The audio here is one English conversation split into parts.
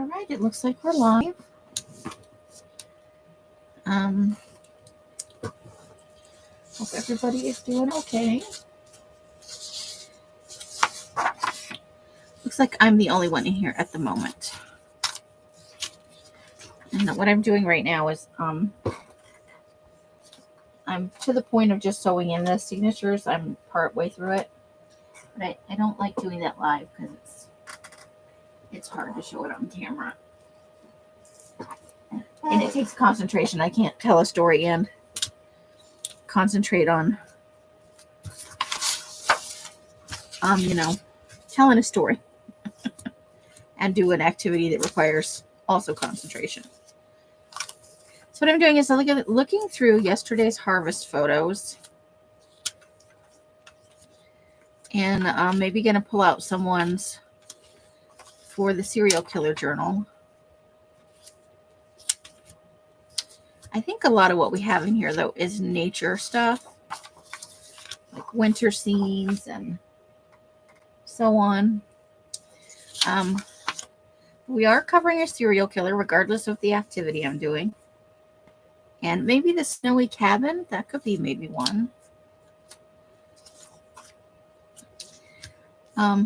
All right, it looks like we're live. Hope everybody is doing okay. Looks like I'm the only one in here at the moment. And what I'm doing right now is I'm to the point of just sewing in the signatures. I'm part way through it. But I don't like doing that live because it's hard to show it on camera. And it takes concentration. I can't tell a story and concentrate on telling a story and do an activity that requires also concentration. So what I'm doing is looking through yesterday's harvest photos and maybe going to pull out some ones for the serial killer journal. I think a lot of what we have in here, though, is nature stuff, like winter scenes and so on. We are covering a serial killer, regardless of the activity I'm doing. And maybe the snowy cabin, that could be maybe one.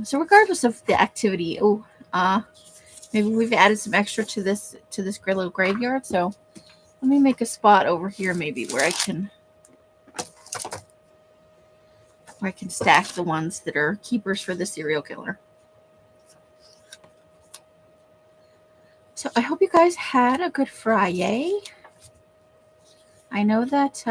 So regardless of the activity, maybe we've added some extra to this little graveyard. So let me make a spot over here, maybe where I can stack the ones that are keepers for the serial killer. So I hope you guys had a good Fri-Yay. I know that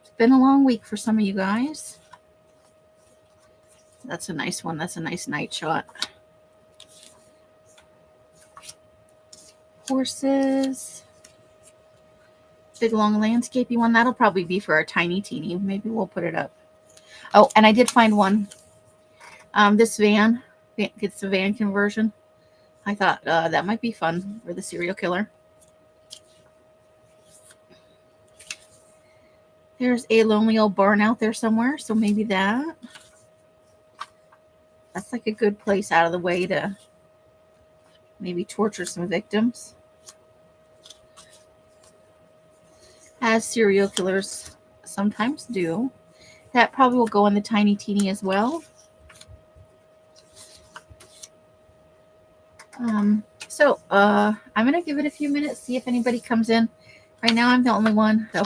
it's been a long week for some of you guys. That's a nice one. That's a nice night shot. Horses. Big long landscapey one. That'll probably be for our tiny teeny. Maybe we'll put it up. Oh, and I did find one. This van. It's a van conversion. I thought that might be fun for the serial killer. There's a lonely old barn out there somewhere, so maybe that. That's like a good place out of the way to maybe torture some victims. As serial killers sometimes do. That probably will go in the tiny teeny as well. So I'm going to give it a few minutes, see if anybody comes in. Right now I'm the only one. So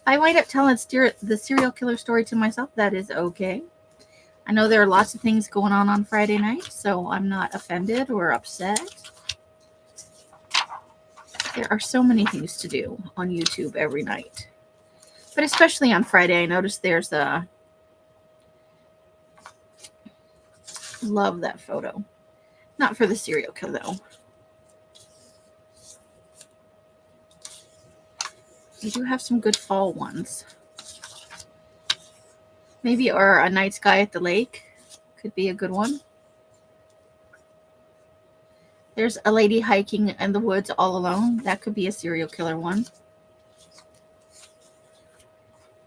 I wind up telling the serial killer story to myself. That is okay. I know there are lots of things going on Friday night, so I'm not offended or upset. There are so many things to do on YouTube every night. But especially on Friday, I noticed there's a... Love that photo. Not for the serial killer, though. We do have some good fall ones. Maybe or a night sky at the lake could be a good one. There's a lady hiking in the woods all alone. That could be a serial killer one.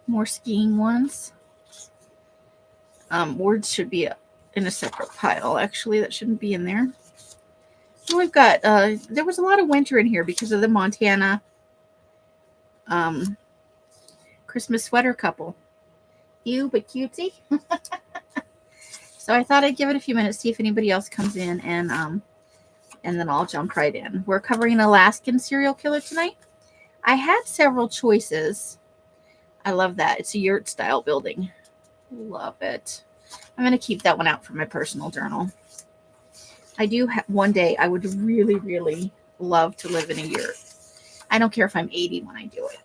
More skiing ones. Words should be in a separate pile, actually. That shouldn't be in there. And we've got, there was a lot of winter in here because of the Montana Christmas sweater couple. Ew, but cutesy. So I thought I'd give it a few minutes, see if anybody else comes in, and then I'll jump right in. We're covering an Alaskan serial killer tonight. I had several choices. I love that. It's a yurt style building. Love it. I'm going to keep that one out for my personal journal. I do one day I would really, really love to live in a yurt. I don't care if I'm 80 when I do it.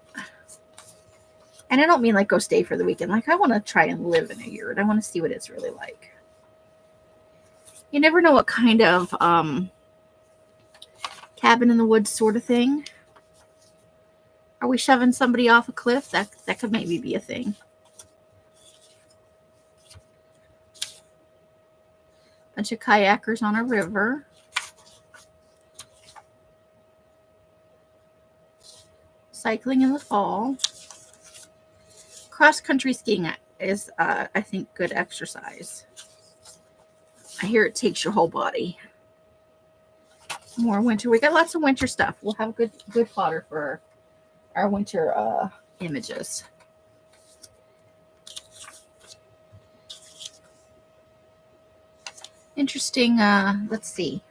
And I don't mean like go stay for the weekend. Like I want to try and live in a yurt. I want to see what it's really like. You never know what kind of cabin in the woods sort of thing. Are we shoving somebody off a cliff? That could maybe be a thing. Bunch of kayakers on a river. Cycling in the fall. Cross-country skiing is, I think, good exercise. I hear it takes your whole body. More winter. We got lots of winter stuff. We'll have good fodder for our winter images. Interesting. Let's see.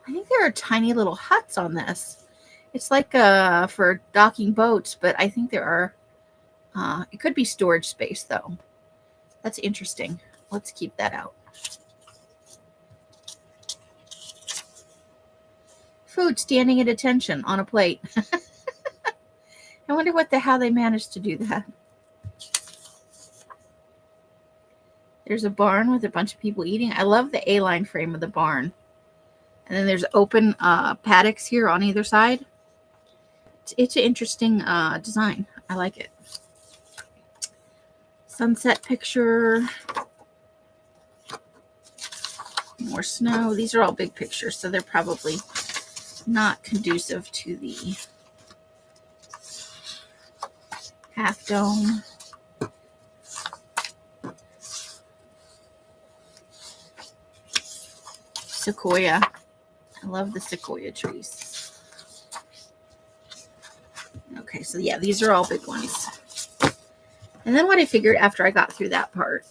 I think there are tiny little huts on this. It's like for docking boats, but I think there are, it could be storage space though. That's interesting. Let's keep that out. Food standing at attention on a plate. I wonder how they managed to do that. There's a barn with a bunch of people eating. I love the A-line frame of the barn. And then there's open paddocks here on either side. It's an interesting design. I like it. Sunset picture. More snow. These are all big pictures, so they're probably not conducive to the half dome. Sequoia. I love the sequoia trees. Okay, so yeah, these are all big ones. And then what I figured after I got through that part.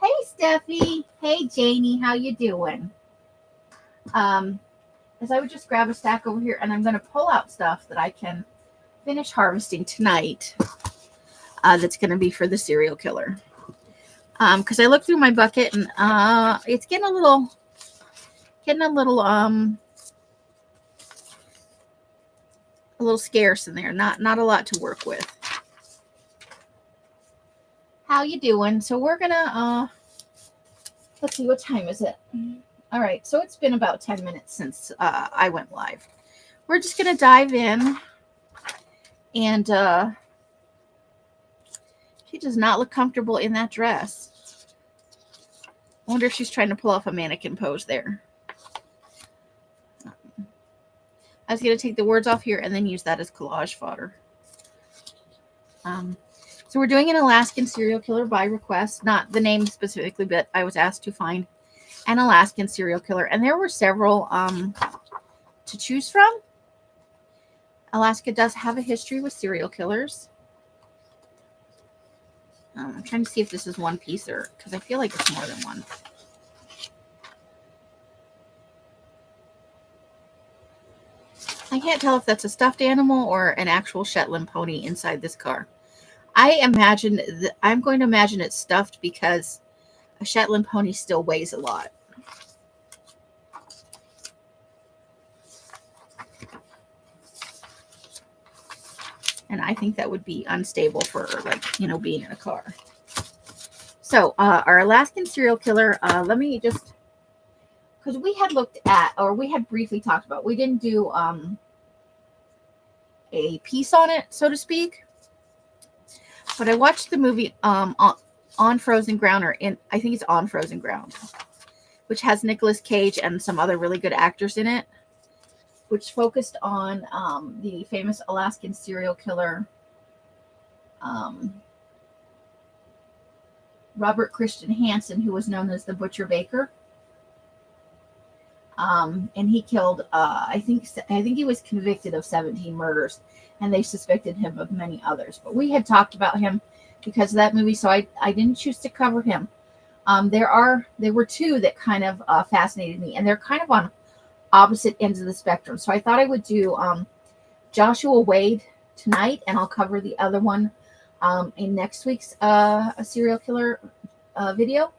Hey, Steffi. Hey, Janie. How you doing? As I would just grab a stack over here, and I'm going to pull out stuff that I can finish harvesting tonight. That's going to be for the serial killer. Because I looked through my bucket and it's getting a little scarce in there. Not a lot to work with. How you doing? So we're gonna let's see, what time is it? All right, so it's been about 10 minutes since I went live. We're just gonna dive in, and she does not look comfortable in that dress. I wonder if she's trying to pull off a mannequin pose there. I was going to take the words off here and then use that as collage fodder. So we're doing an Alaskan serial killer by request. Not the name specifically, but I was asked to find an Alaskan serial killer. And there were several to choose from. Alaska does have a history with serial killers. I'm trying to see if this is one piece or, because I feel like it's more than one. I can't tell if that's a stuffed animal or an actual Shetland pony inside this car. I'm going to imagine it's stuffed because a Shetland pony still weighs a lot. And I think that would be unstable for, like, being in a car. So our Alaskan serial killer, let me just, because we had looked at, or we had briefly talked about, we didn't do a piece on it, so to speak. But I watched the movie on Frozen Ground, I think it's On Frozen Ground, which has Nicolas Cage and some other really good actors in it, which focused on the famous Alaskan serial killer, Robert Christian Hansen, who was known as the Butcher Baker. And he killed, I think he was convicted of 17 murders, and they suspected him of many others. But we had talked about him because of that movie, so I didn't choose to cover him. There were two that kind of fascinated me, and they're kind of on opposite ends of the spectrum. So I thought I would do Joshua Wade tonight, and I'll cover the other one in next week's a serial killer video.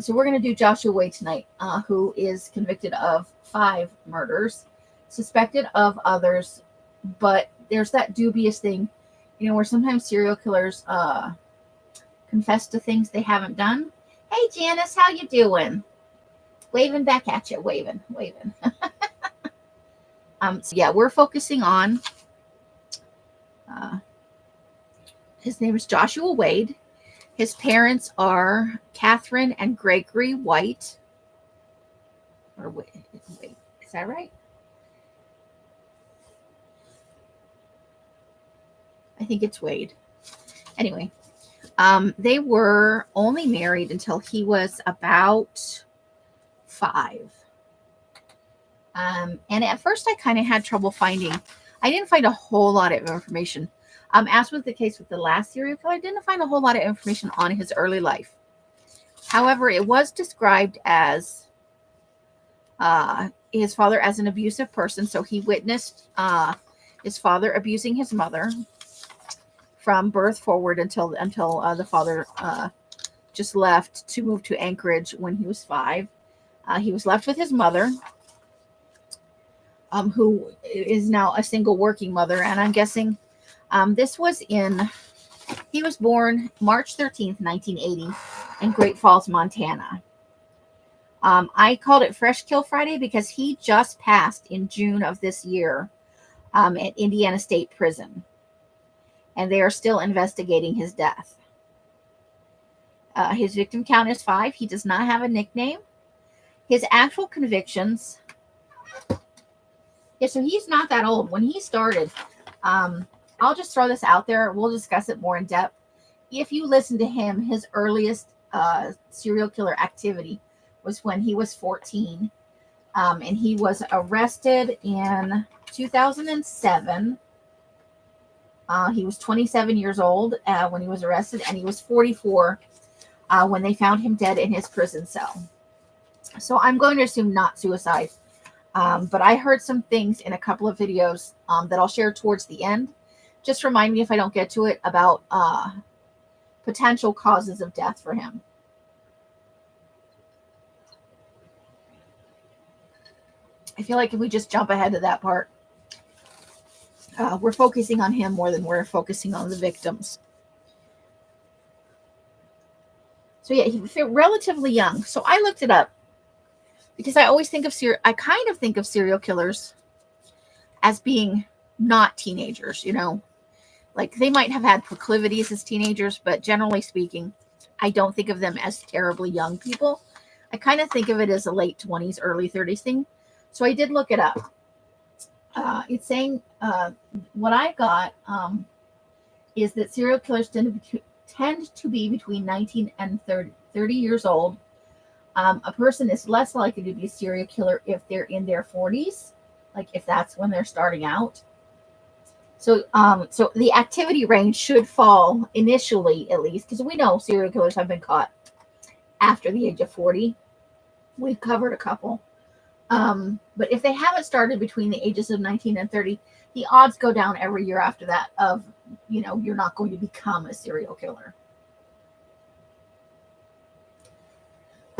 So we're going to do Joshua Wade tonight, who is convicted of 5 murders, suspected of others, but there's that dubious thing, where sometimes serial killers confess to things they haven't done. Hey, Janice, how you doing? Waving back at you, waving. So yeah, we're focusing on, his name is Joshua Wade. His parents are Catherine and Gregory White. Or wait, is that right? think it's Wade. Anyway, they were only married until he was about 5. And at first I kind of had trouble I didn't find a whole lot of information. As was the case with the last serial killer, I didn't find a whole lot of information on his early life. However, it was described as his father as an abusive person. So he witnessed his father abusing his mother from birth forward until the father just left to move to Anchorage when he was 5. He was left with his mother, who is now a single working mother. And I'm guessing he was born March 13th, 1980 in Great Falls, Montana. I called it Fresh Kill Friday because he just passed in June of this year at Indiana State Prison. And they are still investigating his death. His victim count is 5. He does not have a nickname. His actual convictions. Yeah, so he's not that old. When he started, I'll just throw this out there. We'll discuss it more in depth. If you listen to him, his earliest serial killer activity was when he was 14. And he was arrested in 2007. He was 27 years old when he was arrested, and he was 44 when they found him dead in his prison cell. So I'm going to assume not suicide. But I heard some things in a couple of videos that I'll share towards the end. Just remind me if I don't get to it about potential causes of death for him. I feel like if we just jump ahead to that part, we're focusing on him more than we're focusing on the victims. So yeah, he was relatively young. So I looked it up because I always think of serial killers as being not teenagers, like they might have had proclivities as teenagers, but generally speaking, I don't think of them as terribly young people. I kind of think of it as a late 20s, early 30s thing. So I did look it up. It's saying what I got is that serial killers tend to be between 19 and 30 years old. A person is less likely to be a serial killer if they're in their 40s, like if that's when they're starting out. So the activity range should fall initially, at least, because we know serial killers have been caught after the age of 40. We've covered a couple. But if they haven't started between the ages of 19 and 30, the odds go down every year after that of, you're not going to become a serial killer.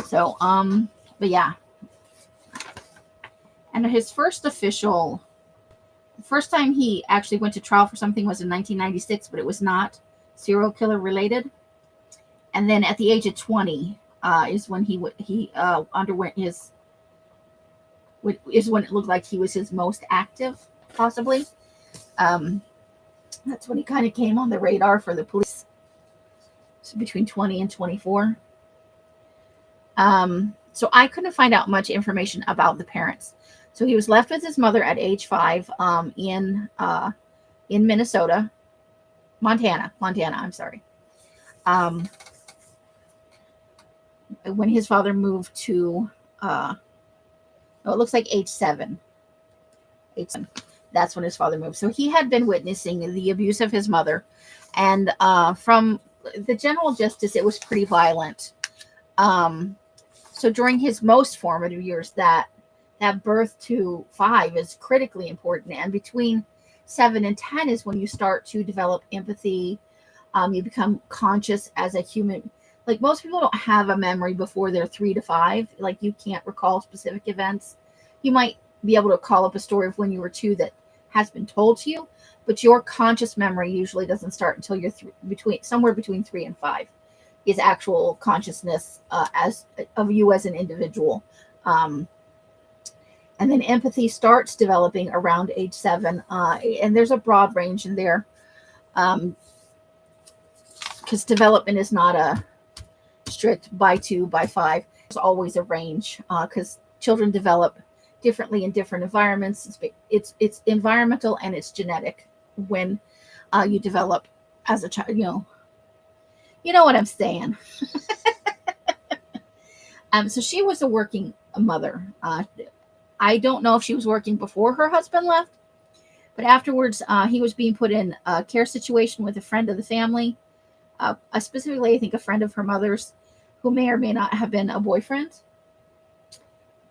So, but yeah. And his first time he actually went to trial for something was in 1996, but it was not serial killer related. And then at the age of 20 is when he underwent is when it looked like he was his most active, possibly. That's when he kind of came on the radar for the police. So between 20 and 24. So I couldn't find out much information about the parents. So he was left with his mother at age 5 in Montana. I'm sorry. When his father moved to, it looks like age 7. That's when his father moved. So he had been witnessing the abuse of his mother. And from the general justice, it was pretty violent. So during his most formative years, that birth to 5 is critically important. And between 7 and 10 is when you start to develop empathy. You become conscious as a human. Like most people don't have a memory before they're 3 to 5. Like you can't recall specific events. You might be able to call up a story of when you were 2 that has been told to you, but your conscious memory usually doesn't start until you're somewhere between 3 and 5 is actual consciousness of you as an individual. And then empathy starts developing around age 7. And there's a broad range in there. Because development is not a strict by 2, by 5. There's always a range because children develop differently in different environments. It's environmental and it's genetic when you develop as a child. You know what I'm saying. So she was a working mother. I don't know if she was working before her husband left, but afterwards he was being put in a care situation with a friend of the family, specifically I think a friend of her mother's, who may or may not have been a boyfriend.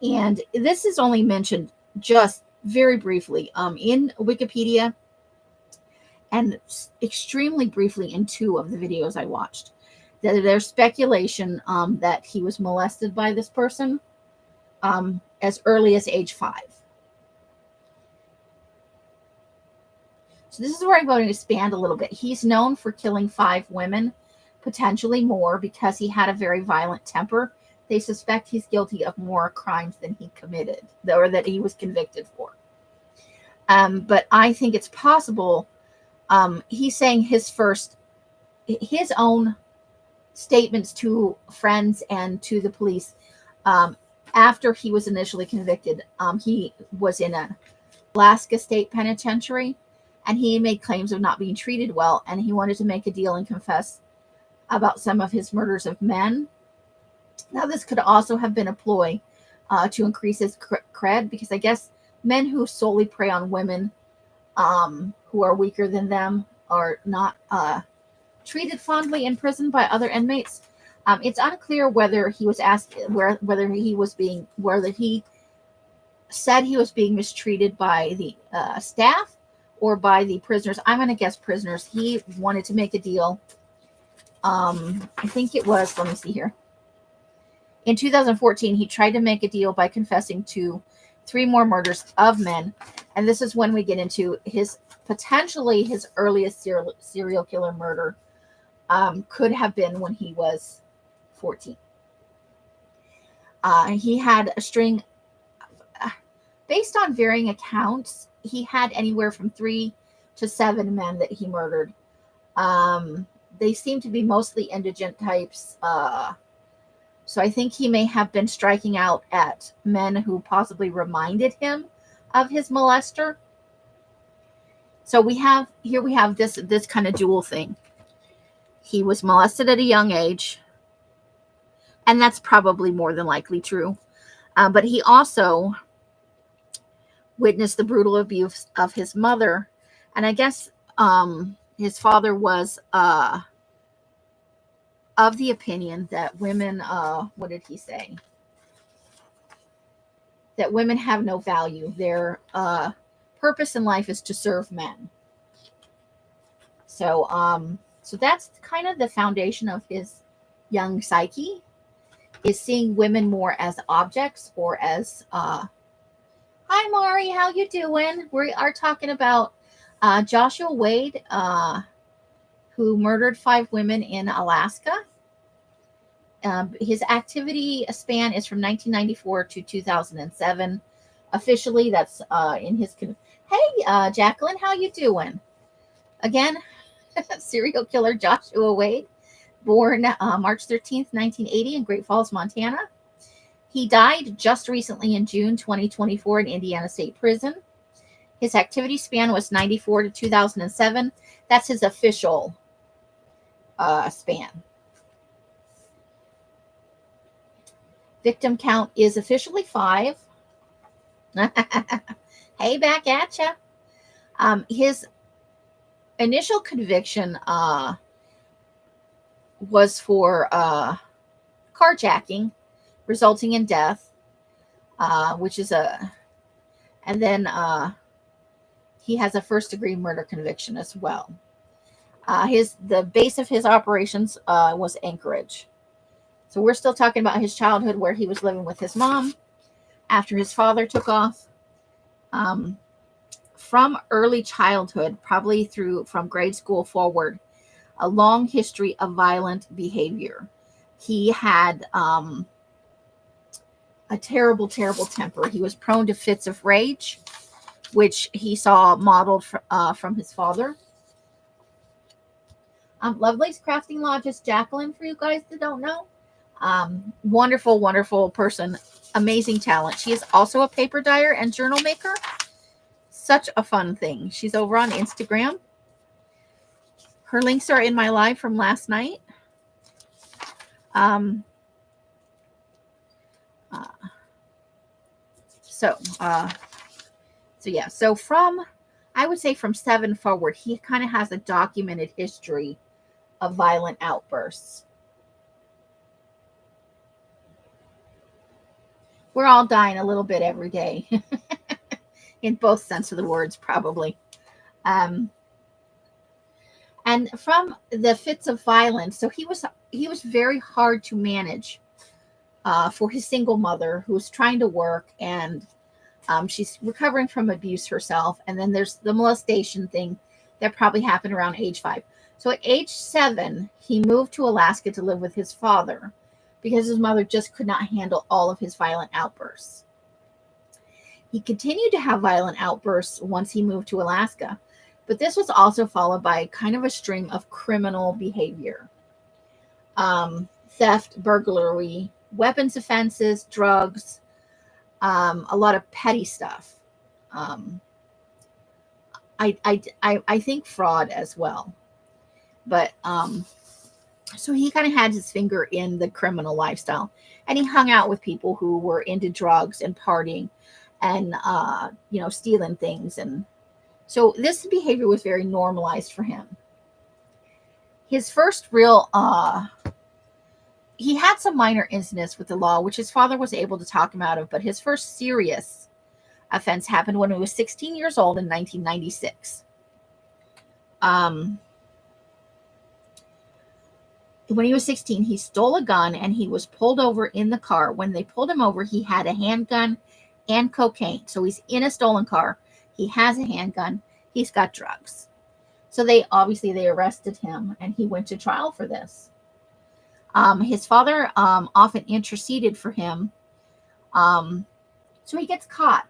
And this is only mentioned just very briefly in Wikipedia, and extremely briefly in 2 of the videos I watched. There's speculation that he was molested by this person as early as age 5. So this is where I'm going to expand a little bit. He's known for killing 5 women, potentially more, because he had a very violent temper. They suspect he's guilty of more crimes than he committed, or that he was convicted for. But I think it's possible he's saying his own statements to friends and to the police after he was initially convicted. He was in an Alaska State Penitentiary, and he made claims of not being treated well, and he wanted to make a deal and confess about some of his murders of men. Now, this could also have been a ploy to increase his cred, because I guess men who solely prey on women who are weaker than them are not treated fondly in prison by other inmates. It's unclear whether he was asked whether he said he was being mistreated by the staff or by the prisoners. I'm going to guess prisoners. He wanted to make a deal. I think it was, let me see here. In 2014, he tried to make a deal by confessing to 3 more murders of men. And this is when we get into potentially his earliest serial killer murder. Could have been when he was 14. He had a string, based on varying accounts, he had anywhere from 3 to 7 men that he murdered. They seem to be mostly indigent types. So I think he may have been striking out at men who possibly reminded him of his molester. So we have this kind of dual thing. He was molested at a young age, and that's probably more than likely true. But he also witnessed the brutal abuse of his mother, and I guess his father was of the opinion that women, what did he say? That women have no value. Their purpose in life is to serve men. So that's kind of the foundation of his young psyche, is seeing women more as objects or as, hi Mari, how you doing? We are talking about Joshua Wade, who murdered 5 women in Alaska. His activity span is from 1994 to 2007. Officially, that's in his... Hey, Jacqueline, how you doing? Again, serial killer Joshua Wade, born March 13th, 1980 in Great Falls, Montana. He died just recently in June 2024 in Indiana State Prison. His activity span was 94 to 2007. That's his official span. Victim count is officially 5. Hey, back at ya. His initial conviction was for carjacking, resulting in death, which is and then he has a first-degree murder conviction as well. The base of his operations was Anchorage. So we're still talking about his childhood, where he was living with his mom after his father took off. From early childhood, probably from grade school forward, a long history of violent behavior. He had a terrible, terrible temper. He was prone to fits of rage, which he saw modeled from his father. Lovelace Crafting Lodge is Jacqueline, for you guys that don't know. Wonderful, wonderful person. Amazing talent. She is also a paper dyer and journal maker. Such a fun thing. She's over on Instagram. Her links are in my live from last night. Um, uh, so yeah. So I would say from 7 forward, he kind of has a documented history of violent outbursts. We're all dying a little bit every day, in both sense of the words, probably. And from the fits of violence, so he was very hard to manage for his single mother who was trying to work, and she's recovering from abuse herself. And then there's the molestation thing that probably happened around age 5. So at age 7, he moved to Alaska to live with his father because his mother just could not handle all of his violent outbursts. He continued to have violent outbursts once he moved to Alaska, but this was also followed by kind of a string of criminal behavior. Theft, burglary, weapons offenses, drugs, a lot of petty stuff. I think fraud as well. But so he kind of had his finger in the criminal lifestyle, and he hung out with people who were into drugs and partying and stealing things. And so this behavior was very normalized for him. His first real he had some minor incidents with the law, which his father was able to talk him out of, but his first serious offense happened when he was 16 years old in 1996. When he was 16, he stole a gun and he was pulled over in the car. When they pulled him over, he had a handgun and cocaine. So he's in a stolen car. He has a handgun. He's got drugs. So they arrested him, and he went to trial for this. His father often interceded for him. So he gets caught.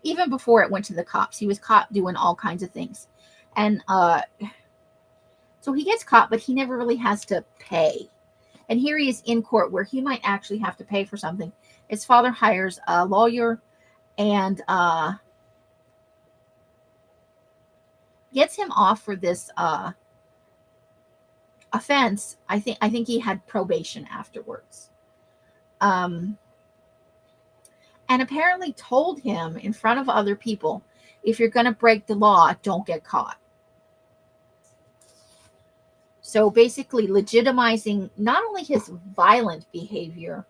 Even before it went to the cops, he was caught doing all kinds of things. And so he gets caught, but he never really has to pay. And here he is in court where he might actually have to pay for something. His father hires a lawyer and gets him off for this offense. I think he had probation afterwards. And apparently told him in front of other people, if you're going to break the law, don't get caught. So basically legitimizing not only his violent behavior,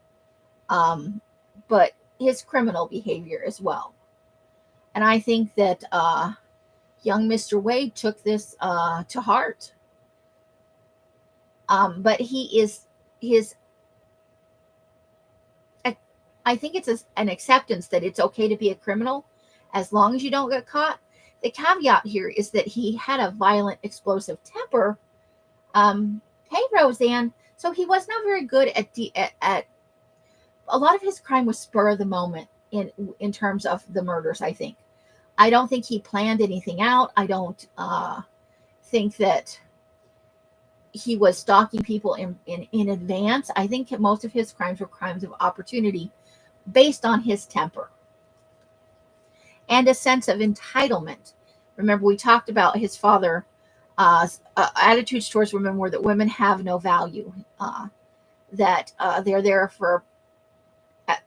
but his criminal behavior as well. And I think that young Mr. Wade took this to heart. But I think it's an acceptance that it's okay to be a criminal as long as you don't get caught. The caveat here is that he had a violent, explosive temper. Hey, Roseanne. So he was not very good at a lot of his crime was spur of the moment in terms of the murders, I think. I don't think he planned anything out. I don't think that he was stalking people in advance. I think most of his crimes were crimes of opportunity based on his temper and a sense of entitlement. Remember, we talked about his father attitudes towards women were that women have no value, that they're there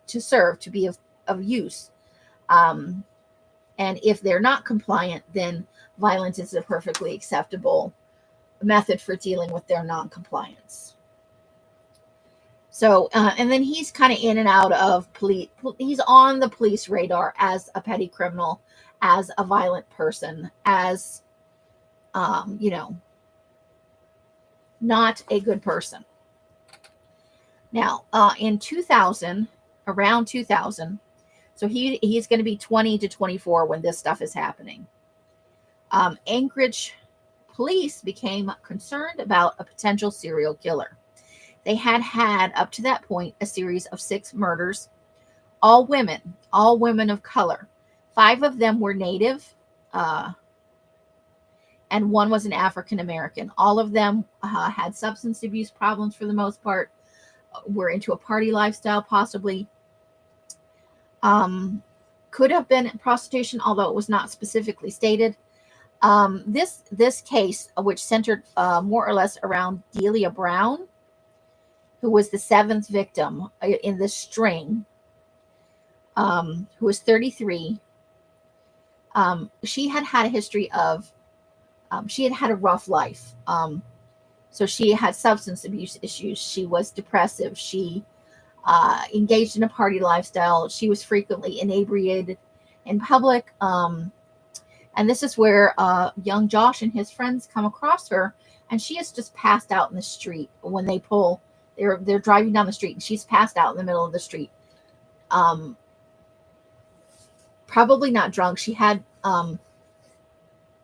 to serve, to be of use. And if they're not compliant, then violence is a perfectly acceptable method for dealing with their non-compliance. So, and then he's kind of in and out of police. He's on the police radar as a petty criminal, as a violent person, as, not a good person. Now, in 2000, around 2000, so he's going to be 20 to 24 when this stuff is happening. Anchorage police became concerned about a potential serial killer. They had up to that point a series of 6 murders, all women of color. 5 of them were Native, and 1 was an African American. All of them had substance abuse problems for the most part, were into a party lifestyle possibly. Could have been prostitution, although it was not specifically stated. This case, which centered more or less around Delia Brown, who was the seventh victim in this string, who was 33. She had had a history of, she had had a rough life. So she had substance abuse issues. She was depressive. She engaged in a party lifestyle. She was frequently inebriated in public. And this is where young Josh and his friends come across her, and she is just passed out in the street when they pull. They're driving down the street, and she's passed out in the middle of the street. Probably not drunk. She had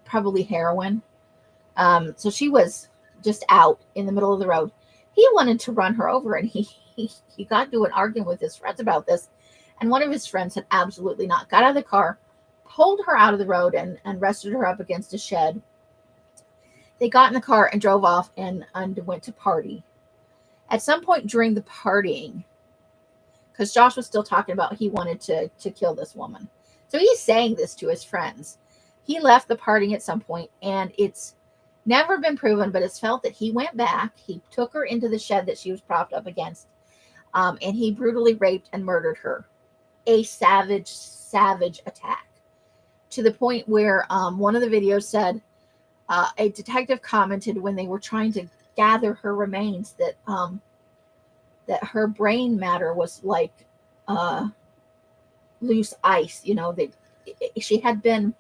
probably heroin. So she was just out in the middle of the road. He wanted to run her over, and he got into an argument with his friends about this. And one of his friends had absolutely not. Got out of the car, pulled her out of the road, and rested her up against a shed. They got in the car and drove off and went to party. At some point during the partying, because Josh was still talking about he wanted to kill this woman. So he's saying this to his friends. He left the partying at some point, and it's never been proven, but it's felt that he went back. He took her into the shed that she was propped up against, and he brutally raped and murdered her. A savage attack, to the point where one of the videos said a detective commented when they were trying to gather her remains that that her brain matter was like loose ice. That she had been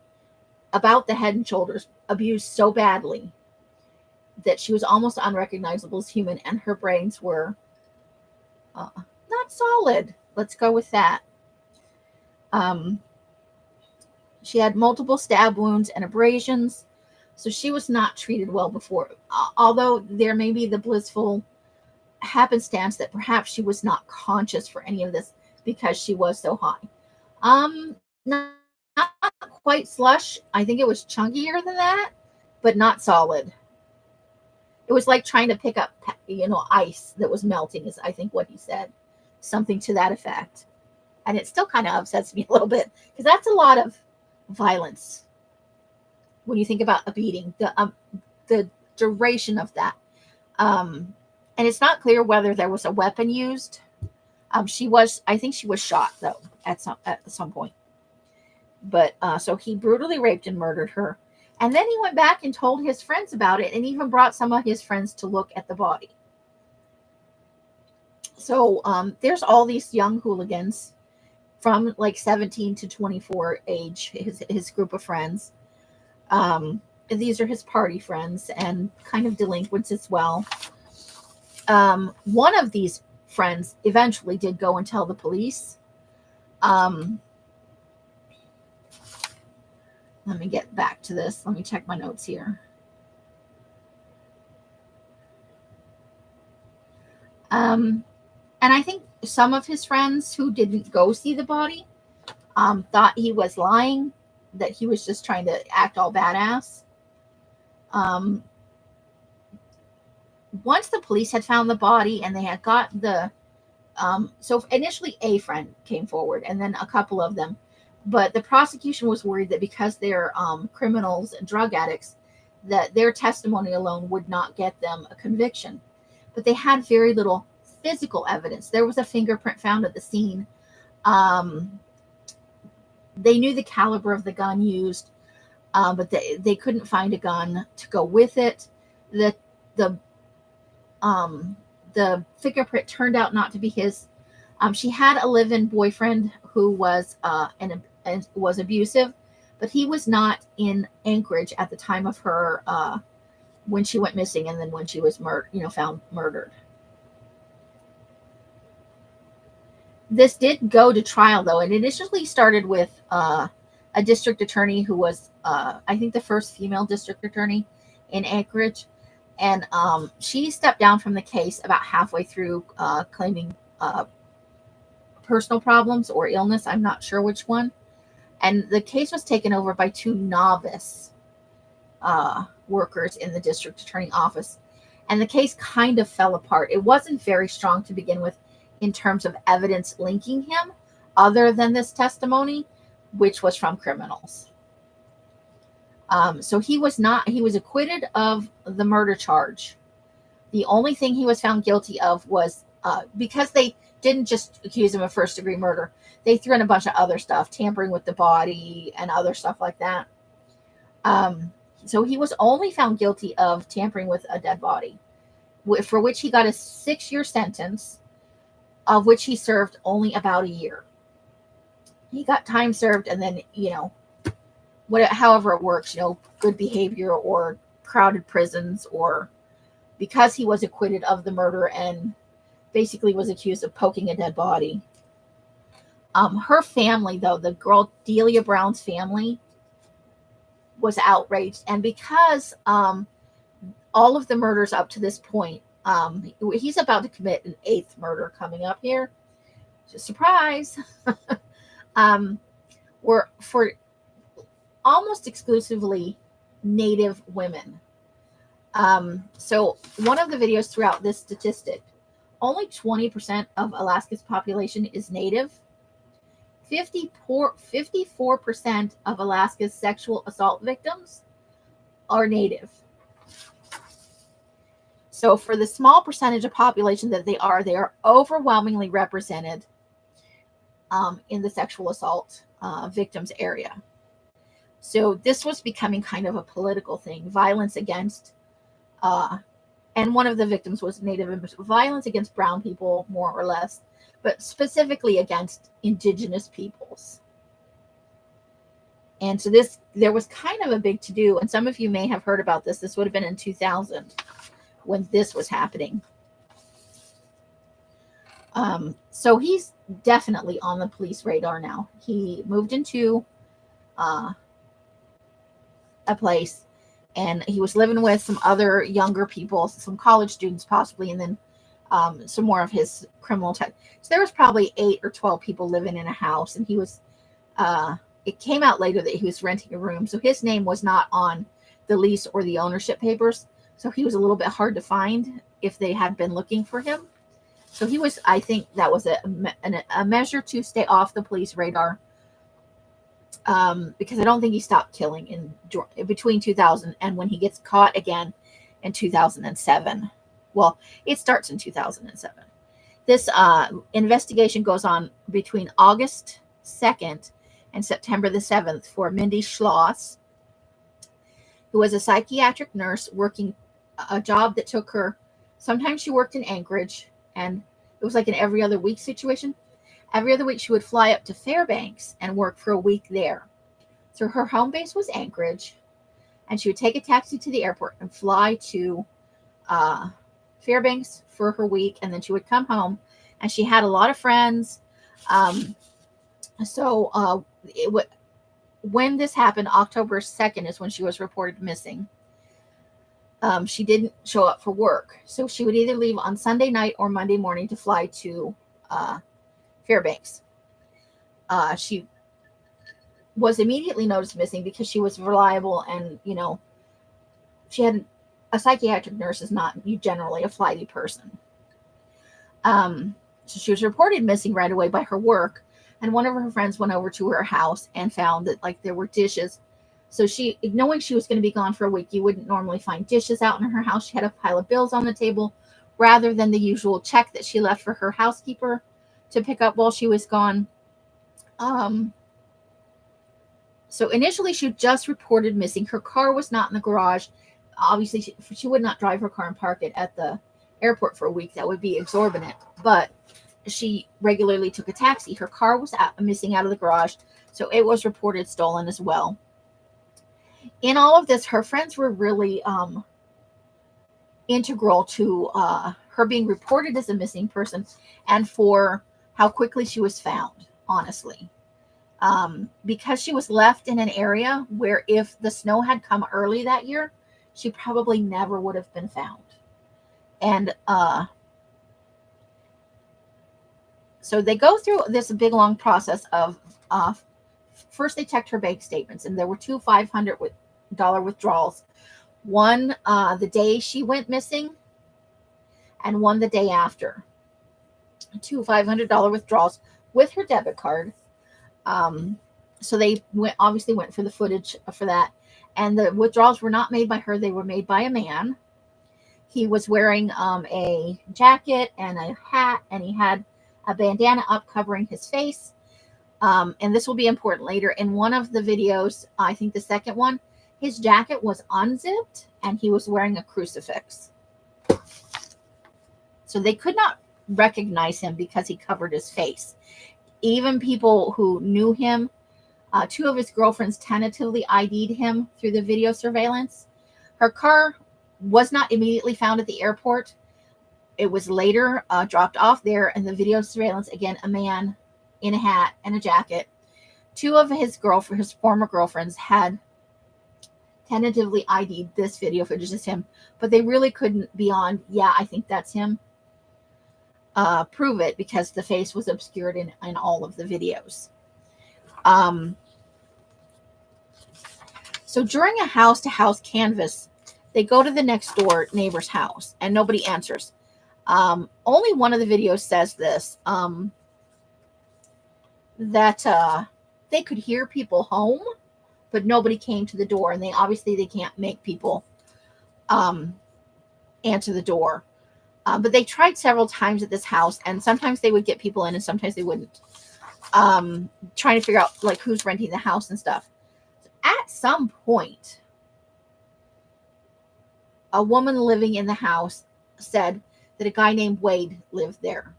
about the head and shoulders abused so badly that she was almost unrecognizable as human, and her brains were not solid. Let's go with that. She had multiple stab wounds and abrasions, so she was not treated well before. Although there may be the blissful happenstance that perhaps she was not conscious for any of this because she was so high. Not quite slush. I think it was chunkier than that, but not solid. It was like trying to pick up, ice that was melting, is I think what he said. Something to that effect. And it still kind of upsets me a little bit because that's a lot of violence when you think about a beating, the duration of that. And it's not clear whether there was a weapon used. I think she was shot though at some point. But so he brutally raped and murdered her. And then he went back and told his friends about it, and even brought some of his friends to look at the body. So there's all these young hooligans from like 17 to 24 age, his group of friends. These are his party friends and kind of delinquents as well. One of these friends eventually did go and tell the police. Let me get back to this. Let me check my notes here. And I think some of his friends who didn't go see the body thought he was lying, that he was just trying to act all badass. Once the police had found the body and they had got so initially a friend came forward and then a couple of them, but the prosecution was worried that because they're criminals and drug addicts, that their testimony alone would not get them a conviction. But they had very little physical evidence. There was a fingerprint found at the scene. They knew the caliber of the gun used, but they couldn't find a gun to go with it. The fingerprint turned out not to be his. She had a live-in boyfriend who was was abusive, but he was not in Anchorage at the time of her when she went missing, and then when she was found murdered. This did go to trial, though. It initially started with a district attorney who was, I think, the first female district attorney in Anchorage. And she stepped down from the case about halfway through, claiming personal problems or illness. I'm not sure which one. And the case was taken over by two novice workers in the district attorney office. And the case kind of fell apart. It wasn't very strong to begin with in terms of evidence linking him, other than this testimony, which was from criminals. So he was acquitted of the murder charge. The only thing he was found guilty of was, because they didn't just accuse him of first-degree murder, they threw in a bunch of other stuff, tampering with the body and other stuff like that. So he was only found guilty of tampering with a dead body, for which he got a 6-year sentence, of which he served only about a year. He got time served, and then, however it works, good behavior or crowded prisons, or because he was acquitted of the murder and basically was accused of poking a dead body. Her family, though, the girl Delia Brown's family, was outraged, and because all of the murders up to this point, he's about to commit an 8th murder coming up here. Surprise! Were for almost exclusively Native women. So one of the videos threw out this statistic. Only 20% of Alaska's population is Native. 54% of Alaska's sexual assault victims are Native. So for the small percentage of population that they are overwhelmingly represented in the sexual assault victims area. So this was becoming kind of a political thing. Violence against, and one of the victims was Native, violence against brown people, more or less, but specifically against indigenous peoples. And so there was kind of a big to-do, and some of you may have heard about this. This would have been in 2000 when this was happening. So he's definitely on the police radar now. He moved into a place, and he was living with some other younger people, some college students possibly, and then some more of his criminal type. So there was probably 8 or 12 people living in a house, and he was, it came out later that he was renting a room. So his name was not on the lease or the ownership papers. So he was a little bit hard to find if they had been looking for him. So he was, I think that was a measure to stay off the police radar, because I don't think he stopped killing in between 2000 and when he gets caught again in 2007. Well, it starts in 2007. This investigation goes on between August 2nd and September the 7th for Mindy Schloss, who was a psychiatric nurse working a job that took her. Sometimes she worked in Anchorage, and it was like an every other week situation. Every other week she would fly up to Fairbanks and work for a week there. So her home base was Anchorage, and she would take a taxi to the airport and fly to Fairbanks for her week, and then she would come home, and she had a lot of friends. When this happened, October 2nd is when she was reported missing. She didn't show up for work, so she would either leave on Sunday night or Monday morning to fly to Fairbanks. She was immediately noticed missing because she was reliable, and she had a psychiatric nurse is not generally a flighty person. So she was reported missing right away by her work, and one of her friends went over to her house and found that there were dishes. So she, knowing she was going to be gone for a week, you wouldn't normally find dishes out in her house. She had a pile of bills on the table rather than the usual check that she left for her housekeeper to pick up while she was gone. So initially she just reported missing. Her car was not in the garage. Obviously she would not drive her car and park it at the airport for a week. That would be exorbitant. But she regularly took a taxi. Her car was missing out of the garage, so it was reported stolen as well. In all of this, her friends were really integral to her being reported as a missing person and for how quickly she was found, honestly. Because she was left in an area where if the snow had come early that year, she probably never would have been found. And so they go through this big, long process of first they checked her bank statements, and there were 2 $500 withdrawals. One the day she went missing, and one the day after. 2 $500 withdrawals with her debit card. So they obviously went for the footage for that. And the withdrawals were not made by her. They were made by a man. He was wearing a jacket and a hat, and he had a bandana up covering his face. And this will be important later. In one of the videos, I think the second one, his jacket was unzipped and he was wearing a crucifix. So they could not recognize him because he covered his face. Even people who knew him, two of his girlfriends tentatively ID'd him through the video surveillance. Her car was not immediately found at the airport. It was later dropped off there, and the video surveillance, again, a man in a hat and a jacket. Two of his former girlfriends had tentatively ID'd this video footage as him, but they really couldn't beyond, yeah, I think that's him, prove it because the face was obscured in all of the videos. So during a house-to-house canvass, they go to the next door neighbor's house and nobody answers. Only one of the videos says this, that they could hear people home, but nobody came to the door, and they can't make people answer the door. But they tried several times at this house, and sometimes they would get people in and sometimes they wouldn't. Trying to figure out like who's renting the house and stuff. At some point, a woman living in the house said that a guy named Wade lived there.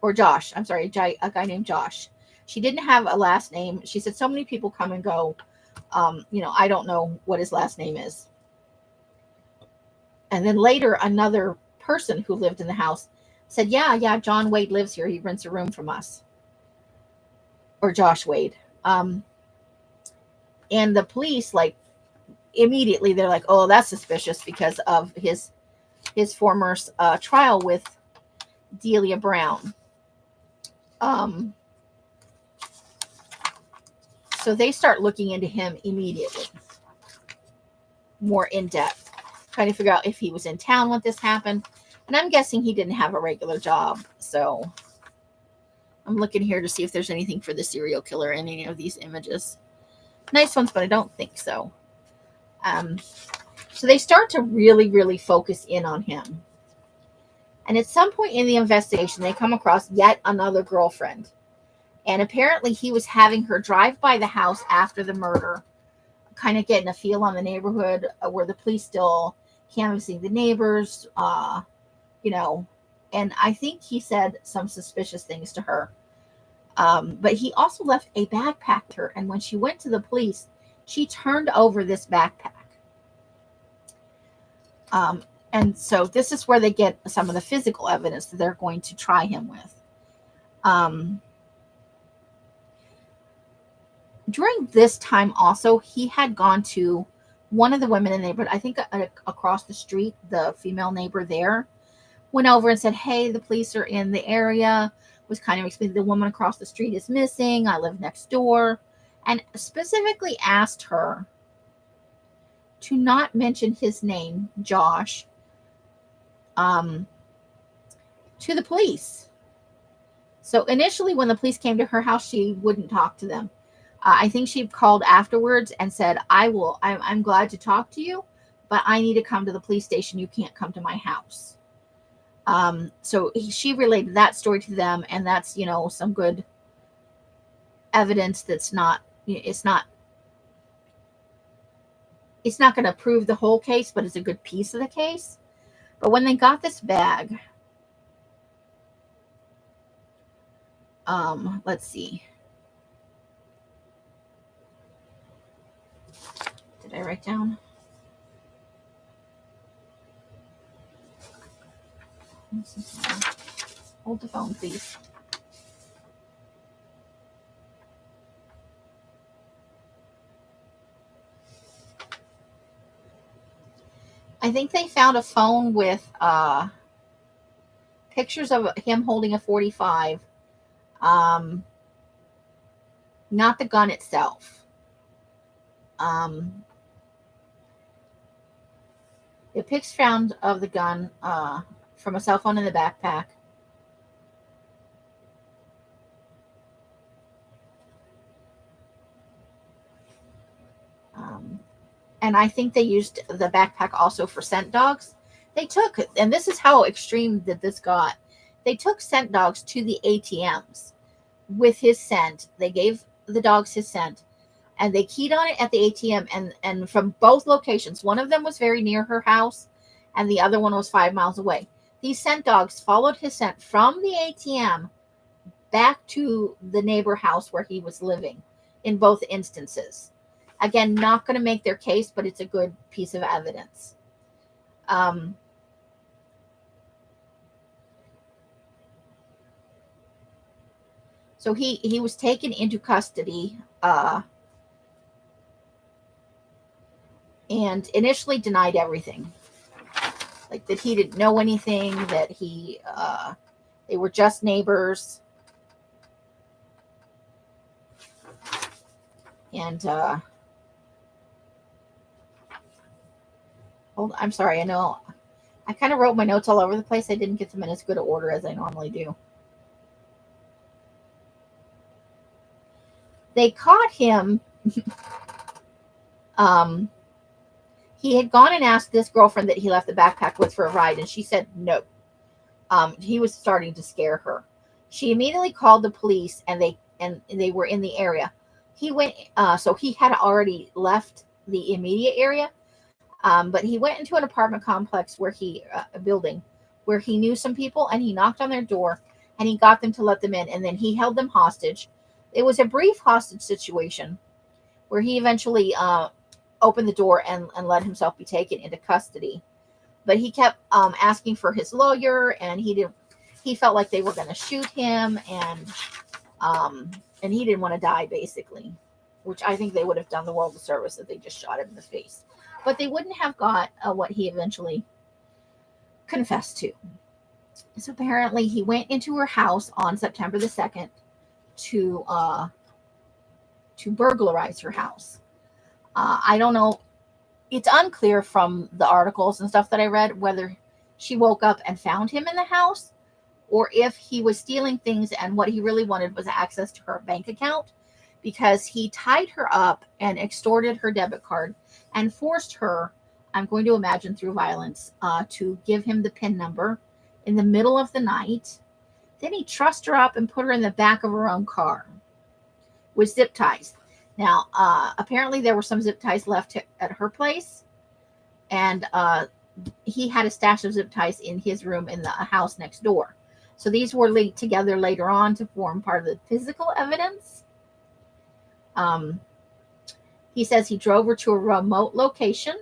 Or Josh. I'm sorry, a guy named Josh. She didn't have a last name. She said so many people come and go. I don't know what his last name is. And then later, another person who lived in the house said, yeah, John Wade lives here. He rents a room from us. Or Josh Wade. And the police, like, immediately, they're like, oh, that's suspicious because of his former trial with Delia Brown. So they start looking into him immediately, more in depth, trying to figure out if he was in town when this happened. And I'm guessing he didn't have a regular job. So I'm looking here to see if there's anything for the serial killer in any of these images. Nice ones, but I don't think so. So they start to really, really focus in on him. And at some point in the investigation, they come across yet another girlfriend. And apparently he was having her drive by the house after the murder, kind of getting a feel on the neighborhood, where the police still canvassing the neighbors, and I think he said some suspicious things to her. But he also left a backpack to her. And when she went to the police, she turned over this backpack. And so this is where they get some of the physical evidence that they're going to try him with. During this time also, he had gone to one of the women in the neighborhood, I think across the street, the female neighbor there, went over and said, hey, the police are in the area, was kind of explaining the woman across the street is missing, I live next door, and specifically asked her to not mention his name, Josh, to the police. So initially when the police came to her house, she wouldn't talk to them. I think she called afterwards and said, I'm glad to talk to you, but I need to come to the police station. You can't come to my house. So she related that story to them, and that's, some good evidence that's not, it's not going to prove the whole case, but it's a good piece of the case. But when they got this bag, let's see. Did I write down? Hold the phone, please. I think they found a phone with pictures of him holding a .45. Not the gun itself. The pics found of the gun from a cell phone in the backpack. And I think they used the backpack also for scent dogs. They took, and this is how extreme that this got. They took scent dogs to the ATMs with his scent. They gave the dogs his scent, and they keyed on it at the ATM. And from both locations, one of them was very near her house, and the other one was 5 miles away. These scent dogs followed his scent from the ATM back to the neighbor house where he was living in both instances. Again, not going to make their case, but it's a good piece of evidence. So he was taken into custody and initially denied everything. Like that he didn't know anything, that they were just neighbors. And I'm sorry, I know I kind of wrote my notes all over the place. I didn't get them in as good an order as I normally do. They caught him. He had gone and asked this girlfriend that he left the backpack with for a ride, and she said no. He was starting to scare her. She immediately called the police, and they were in the area. He went, so he had already left the immediate area, but he went into an apartment complex a building where he knew some people, and he knocked on their door, and he got them to let them in, and then he held them hostage. It was a brief hostage situation where he eventually opened the door and let himself be taken into custody. But he kept asking for his lawyer, and he felt like they were going to shoot him, and he didn't want to die, basically, which I think they would have done the world a service if they just shot him in the face. But they wouldn't have got what he eventually confessed to. So apparently he went into her house on September the 2nd to burglarize her house. I don't know. It's unclear from the articles and stuff that I read whether she woke up and found him in the house or if he was stealing things and what he really wanted was access to her bank account, because he tied her up and extorted her debit card and forced her, I'm going to imagine through violence, to give him the PIN number in the middle of the night. Then he trussed her up and put her in the back of her own car with zip ties. Now, apparently there were some zip ties left at her place, and he had a stash of zip ties in his room in the house next door. So these were linked together later on to form part of the physical evidence. He says he drove her to a remote location,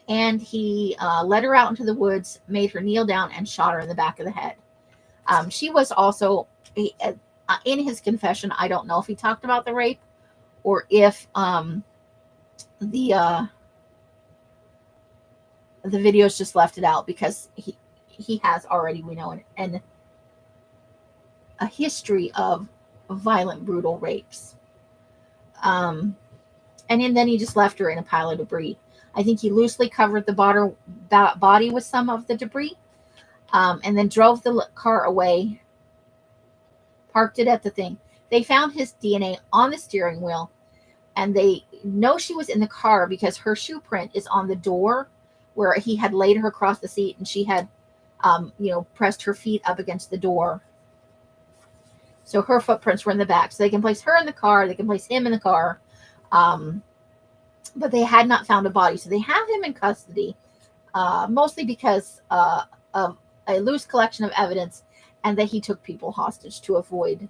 and he led her out into the woods, made her kneel down, and shot her in the back of the head. She was also, in his confession, I don't know if he talked about the rape or if the videos just left it out, because he has already, we know, a history of violent, brutal rapes. And then he just left her in a pile of debris. I think he loosely covered the body with some of the debris, and then drove the car away, parked it at the thing. They found his DNA on the steering wheel, and they know she was in the car because her shoe print is on the door where he had laid her across the seat, and she had, pressed her feet up against the door. So her footprints were in the back. So they can place her in the car. They can place him in the car. But they had not found a body. So they have him in custody, mostly because of a loose collection of evidence and that he took people hostage to avoid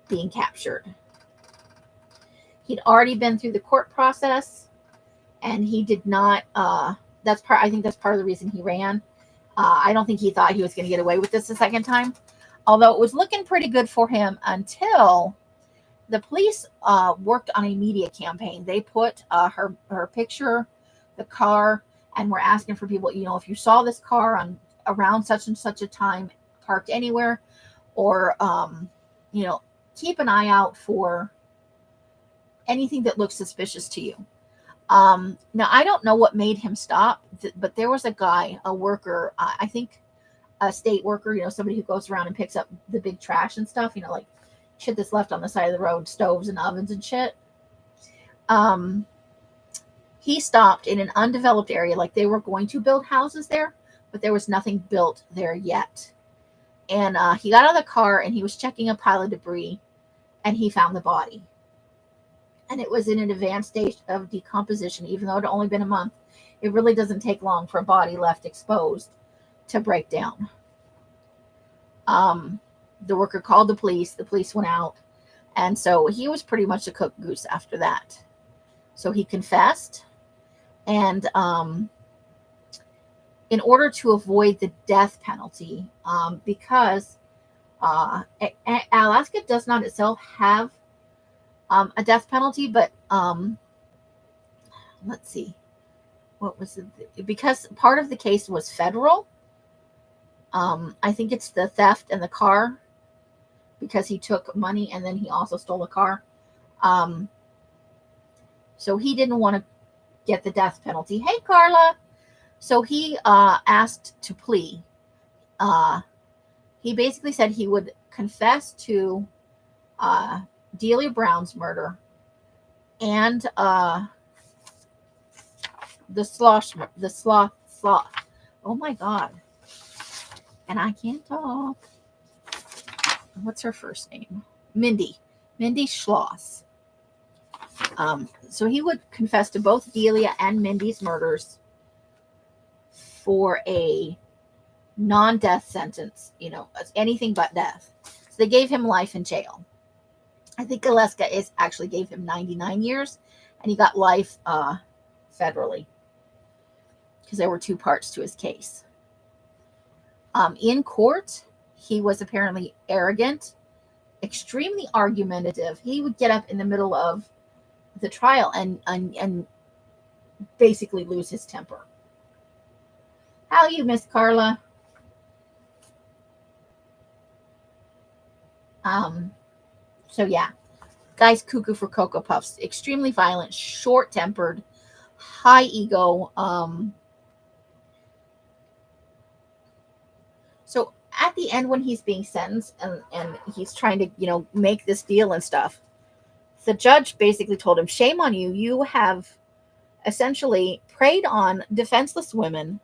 being captured. He'd already been through the court process, and he did not. I think that's part of the reason he ran. I don't think he thought he was going to get away with this a second time, although it was looking pretty good for him until the police worked on a media campaign. They put her picture, the car, and were asking for people, if you saw this car on around such and such a time, parked anywhere, or keep an eye out for anything that looks suspicious to you. Now, I don't know what made him stop, but there was a guy, a worker, I think a state worker, somebody who goes around and picks up the big trash and stuff, like shit that's left on the side of the road, stoves and ovens and shit. he stopped in an undeveloped area, like they were going to build houses there, but there was nothing built there yet. And he got out of the car and he was checking a pile of debris, and he found the body. And it was in an advanced stage of decomposition, even though it had only been a month. It really doesn't take long for a body left exposed to break down. The worker called the police. The police went out. And so he was pretty much a cooked goose after that. So he confessed. And in order to avoid the death penalty, because Alaska does not itself have a death penalty, but let's see, what was it? Because part of the case was federal. I think it's the theft in the car, because he took money and then he also stole a car. So he didn't want to get the death penalty. Hey, Carla. So he asked to plea. He basically said he would confess to Delia Brown's murder and the sloth. Oh my God. And I can't talk. What's her first name? Mindy Schloss. So he would confess to both Delia and Mindy's murders for a non-death sentence, anything but death. So they gave him life in jail. I think Alaska actually gave him 99 years, and he got life federally, because there were two parts to his case. In court, he was apparently arrogant, extremely argumentative. He would get up in the middle of the trial and basically lose his temper. How you, Miss Carla? So yeah, guy's cuckoo for Cocoa Puffs. Extremely violent, short-tempered, high ego. So at the end, when he's being sentenced and he's trying to, make this deal and stuff, the judge basically told him, shame on you. You have essentially preyed on defenseless women.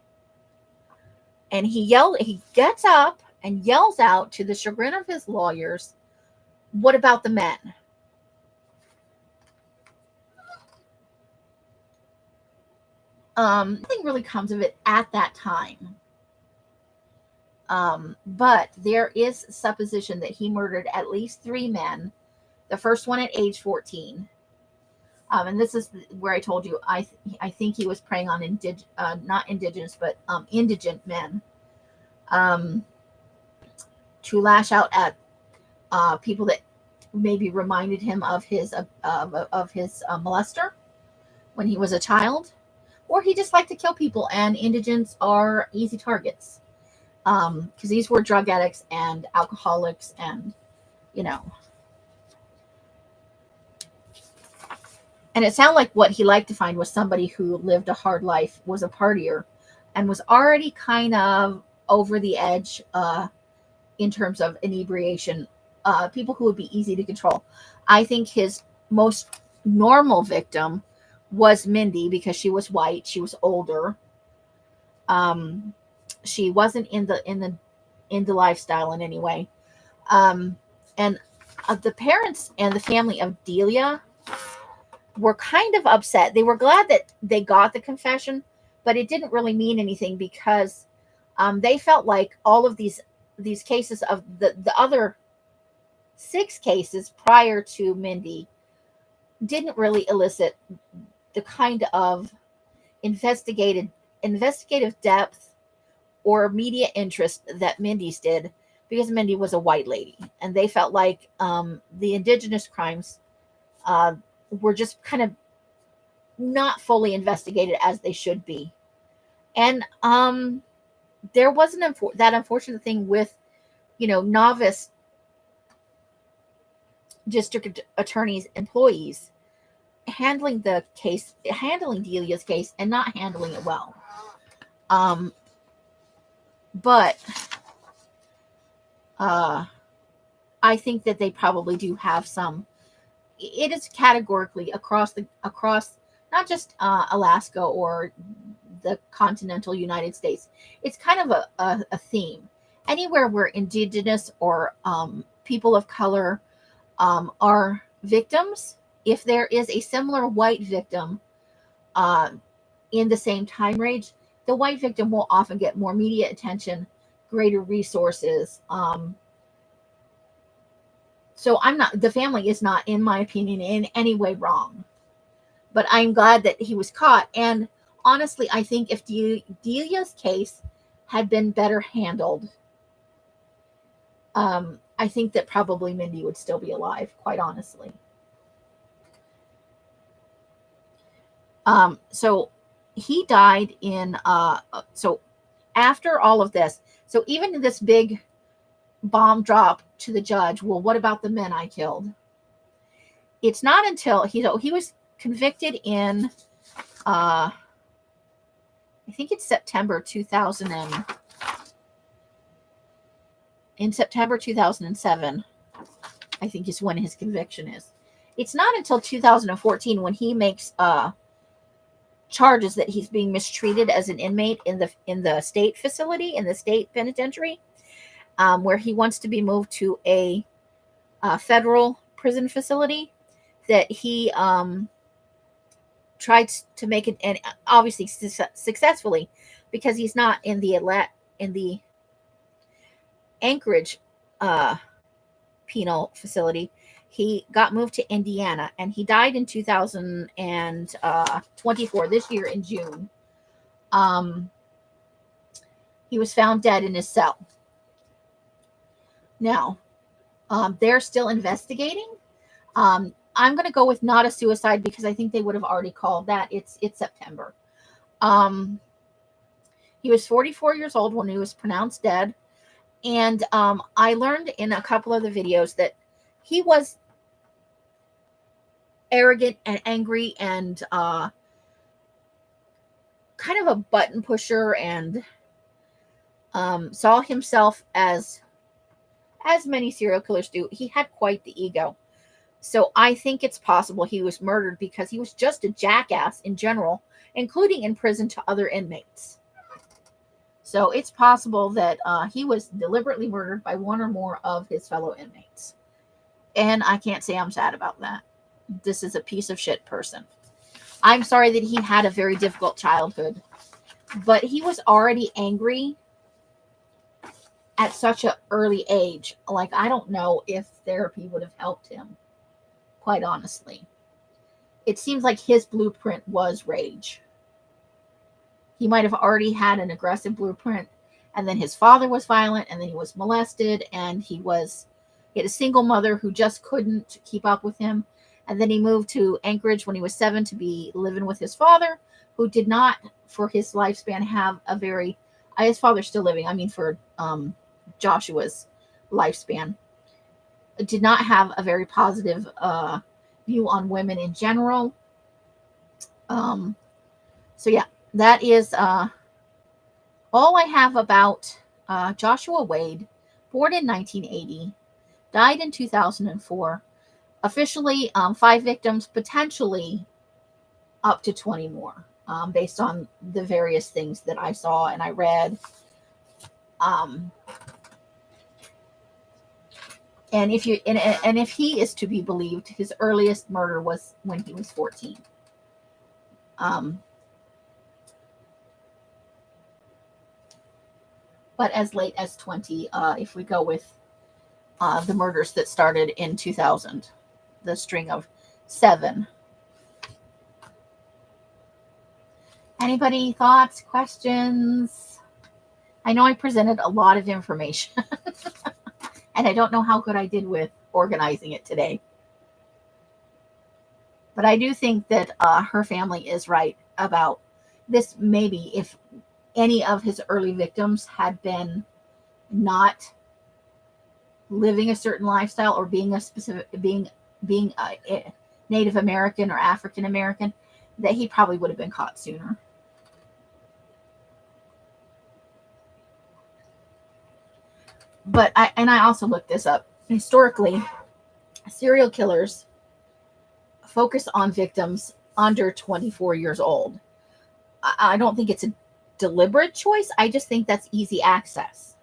And he gets up and yells out, to the chagrin of his lawyers, what about the men? Nothing really comes of it at that time. But there is supposition that he murdered at least 3 men. The first one at age 14. And this is where I told you, I think he was preying on not indigenous, but indigent men, to lash out at people that maybe reminded him of his molester when he was a child, or he just liked to kill people, and indigents are easy targets, because these were drug addicts and alcoholics, and and it sounded like what he liked to find was somebody who lived a hard life, was a partier, and was already kind of over the edge in terms of inebriation. People who would be easy to control. I think his most normal victim was Mindy, because she was white, she was older. She wasn't in the lifestyle in any way. And the parents and the family of Delia were kind of upset. They were glad that they got the confession, but it didn't really mean anything, because they felt like all of these cases of the other 6 cases prior to Mindy didn't really elicit the kind of investigative depth or media interest that Mindy's did, because Mindy was a white lady, and they felt like the indigenous crimes were just kind of not fully investigated as they should be. And there wasn't that unfortunate thing with novice district attorneys, employees, handling Delia's case and not handling it well. But I think that they probably do have some. It is categorically across not just Alaska or the continental United States. It's kind of a theme. Anywhere where indigenous or people of color are victims, if there is a similar white victim in the same time range, the white victim will often get more media attention, greater resources. So the family is not, in my opinion, in any way wrong. But I'm glad that he was caught. And honestly, I think if Delia's case had been better handled, I think that probably Mindy would still be alive, quite honestly. So he died in, so after all of this, so even this big bomb drop to the judge, well, what about the men I killed? It's not until he was convicted in, I think it's September 2000 in September 2007, I think is when his conviction is. It's not until 2014 when he makes charges that he's being mistreated as an inmate in the state facility, in the state penitentiary, where he wants to be moved to a federal prison facility, that he tried to make it, and obviously successfully, because he's not in the Anchorage penal facility. He got moved to Indiana, and he died in 2024, this year in June. He was found dead in his cell. Now, they're still investigating. I'm going to go with not a suicide because I think they would have already called that. It's September. He was 44 years old when he was pronounced dead. And I learned in a couple of the videos that he was arrogant and angry and kind of a button pusher, and saw himself as many serial killers do. He had quite the ego. So I think it's possible he was murdered because he was just a jackass in general, including in prison to other inmates. So it's possible that he was deliberately murdered by one or more of his fellow inmates. And I can't say I'm sad about that. This is a piece of shit person. I'm sorry that he had a very difficult childhood, but he was already angry at such an early age. Like, I don't know if therapy would have helped him, quite honestly. It seems like his blueprint was rage. He might have already had an aggressive blueprint, and then his father was violent, and then he was molested, and he had a single mother who just couldn't keep up with him. And then he moved to Anchorage when he was 7 to be living with his father, who did not, for his lifespan, have a very, his father's still living, I mean for Joshua's lifespan, did not have a very positive view on women in general. So yeah, that is all I have about Joshua Wade, born in 1980, died in 2004. Officially, 5 victims, potentially up to 20 more, based on the various things that I saw and I read. And if he is to be believed, his earliest murder was when he was 14. But as late as 20, if we go with the murders that started in 2000, the string of 7. Anybody thoughts, questions? I know I presented a lot of information, and I don't know how good I did with organizing it today. But I do think that her family is right about this. Maybe if any of his early victims had been not living a certain lifestyle or being a Native American or African American, that he probably would have been caught sooner. But I also looked this up. Historically, serial killers focus on victims under 24 years old. I don't think it's a deliberate choice. I just think that's easy access.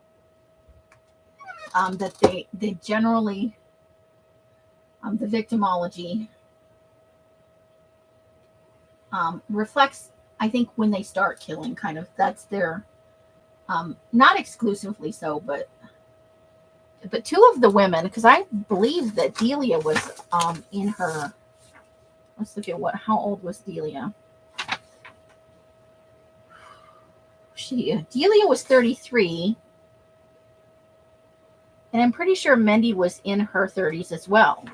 That they generally, the victimology reflects, I think, when they start killing, kind of, that's their, not exclusively so, but two of the women, because I believe that Delia was in her, let's look at how old was Delia? Delia was 33, and I'm pretty sure Mendy was in her 30s as well.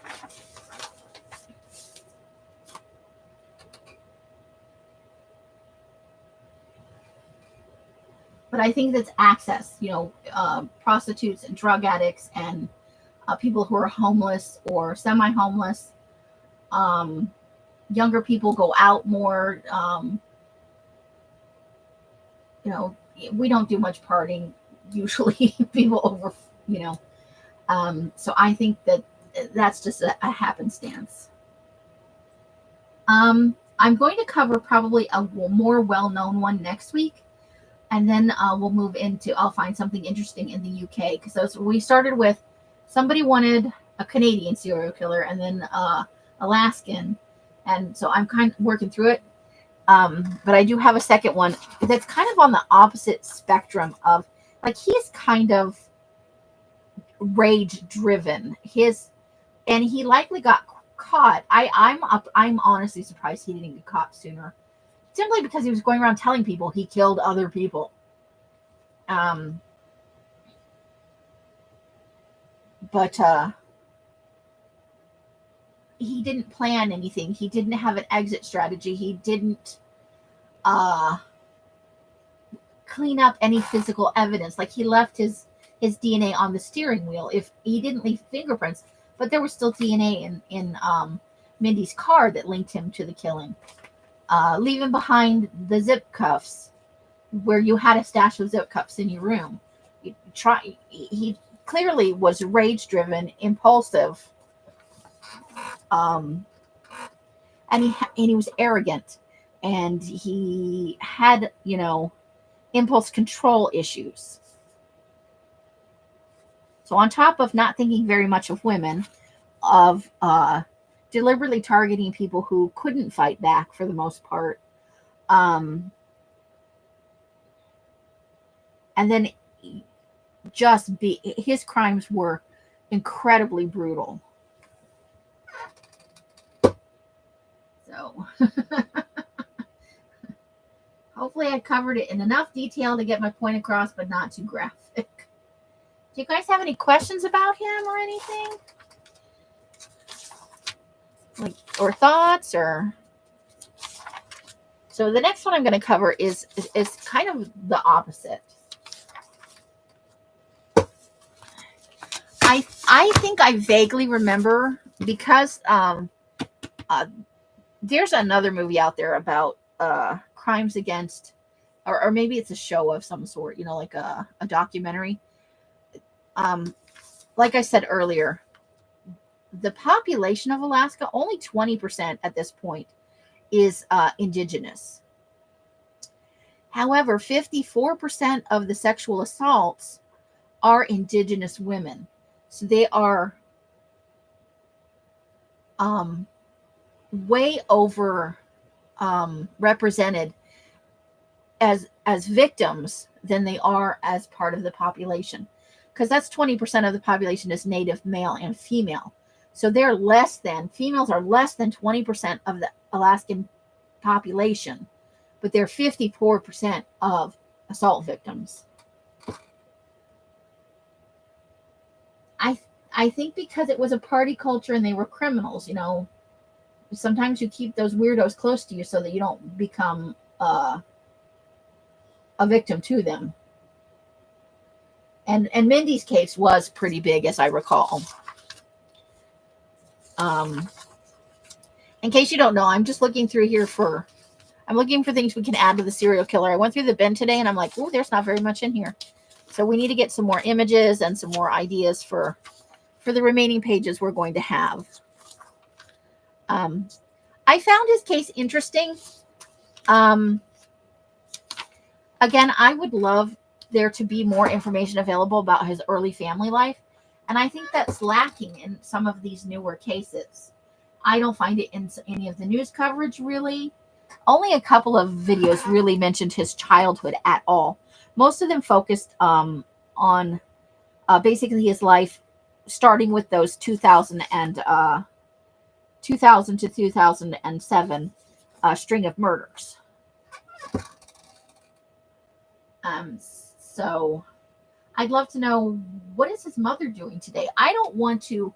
But I think that's access, prostitutes and drug addicts and people who are homeless or semi-homeless. Younger people go out more. We don't do much partying usually. People over, so I think that's just a happenstance. I'm going to cover probably a more well-known one next week. And then we'll move into, I'll find something interesting in the UK. Because we started with, somebody wanted a Canadian serial killer and then Alaskan. And so I'm kind of working through it. But I do have a second one that's kind of on the opposite spectrum of, like, he's kind of rage driven. And he likely got caught. I'm honestly surprised he didn't get caught sooner. Simply because he was going around telling people he killed other people. But he didn't plan anything. He didn't have an exit strategy. He didn't clean up any physical evidence. Like, he left his DNA on the steering wheel. If he didn't leave fingerprints, but there was still DNA in Mindy's car that linked him to the killing. Leaving behind the zip cuffs, where you had a stash of zip cuffs in your room. He clearly was rage-driven, impulsive, and he was arrogant, and he had, impulse control issues. So on top of not thinking very much of women, of deliberately targeting people who couldn't fight back for the most part. And then his crimes were incredibly brutal. So hopefully I covered it in enough detail to get my point across, but not too graphic. Do you guys have any questions about him or anything? Or thoughts, or so the next one I'm going to cover is kind of the opposite. I think I vaguely remember, because there's another movie out there about crimes against, or maybe it's a show of some sort, like a documentary. Like I said earlier, the population of Alaska, only 20% at this point is indigenous. However, 54% of the sexual assaults are indigenous women. So they are way over represented as victims than they are as part of the population. Because that's 20% of the population is Native male and female. So females are less than 20% of the Alaskan population, but they're 54% of assault victims. I think because it was a party culture and they were criminals, sometimes you keep those weirdos close to you so that you don't become a victim to them. And Mindy's case was pretty big, as I recall. In case you don't know, I'm just looking through here I'm looking for things we can add to the serial killer. I went through the bin today and I'm like, oh, there's not very much in here. So we need to get some more images and some more ideas for the remaining pages we're going to have. I found his case interesting. Um, Again, I would love there to be more information available about his early family life. And I think that's lacking in some of these newer cases. I don't find it in any of the news coverage, really. Only a couple of videos really mentioned his childhood at all. Most of them focused on basically his life, starting with those 2000 to 2007 string of murders. So I'd love to know, what is his mother doing today? I don't want to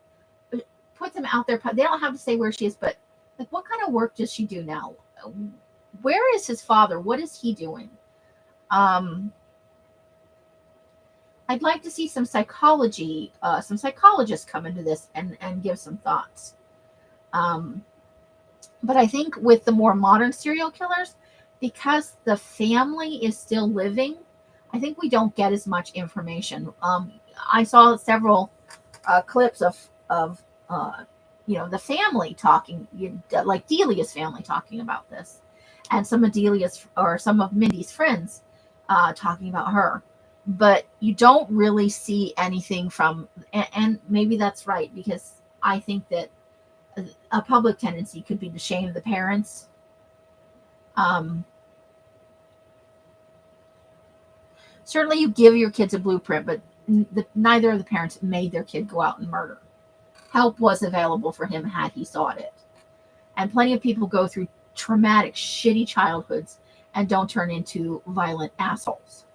put them out there. They don't have to say where she is, but like, what kind of work does she do now? Where is his father? What is he doing? I'd like to see some psychologists come into this and give some thoughts. But I think with the more modern serial killers, because the family is still living, I think we don't get as much information. I saw several clips of the family talking, like Delia's family talking about this, and some of Mindy's friends talking about her. But you don't really see anything from, and maybe that's right, because I think that a public tendency could be to shame the parents. Certainly you give your kids a blueprint, but neither of the parents made their kid go out and murder. Help was available for him had he sought it. And plenty of people go through traumatic, shitty childhoods and don't turn into violent assholes.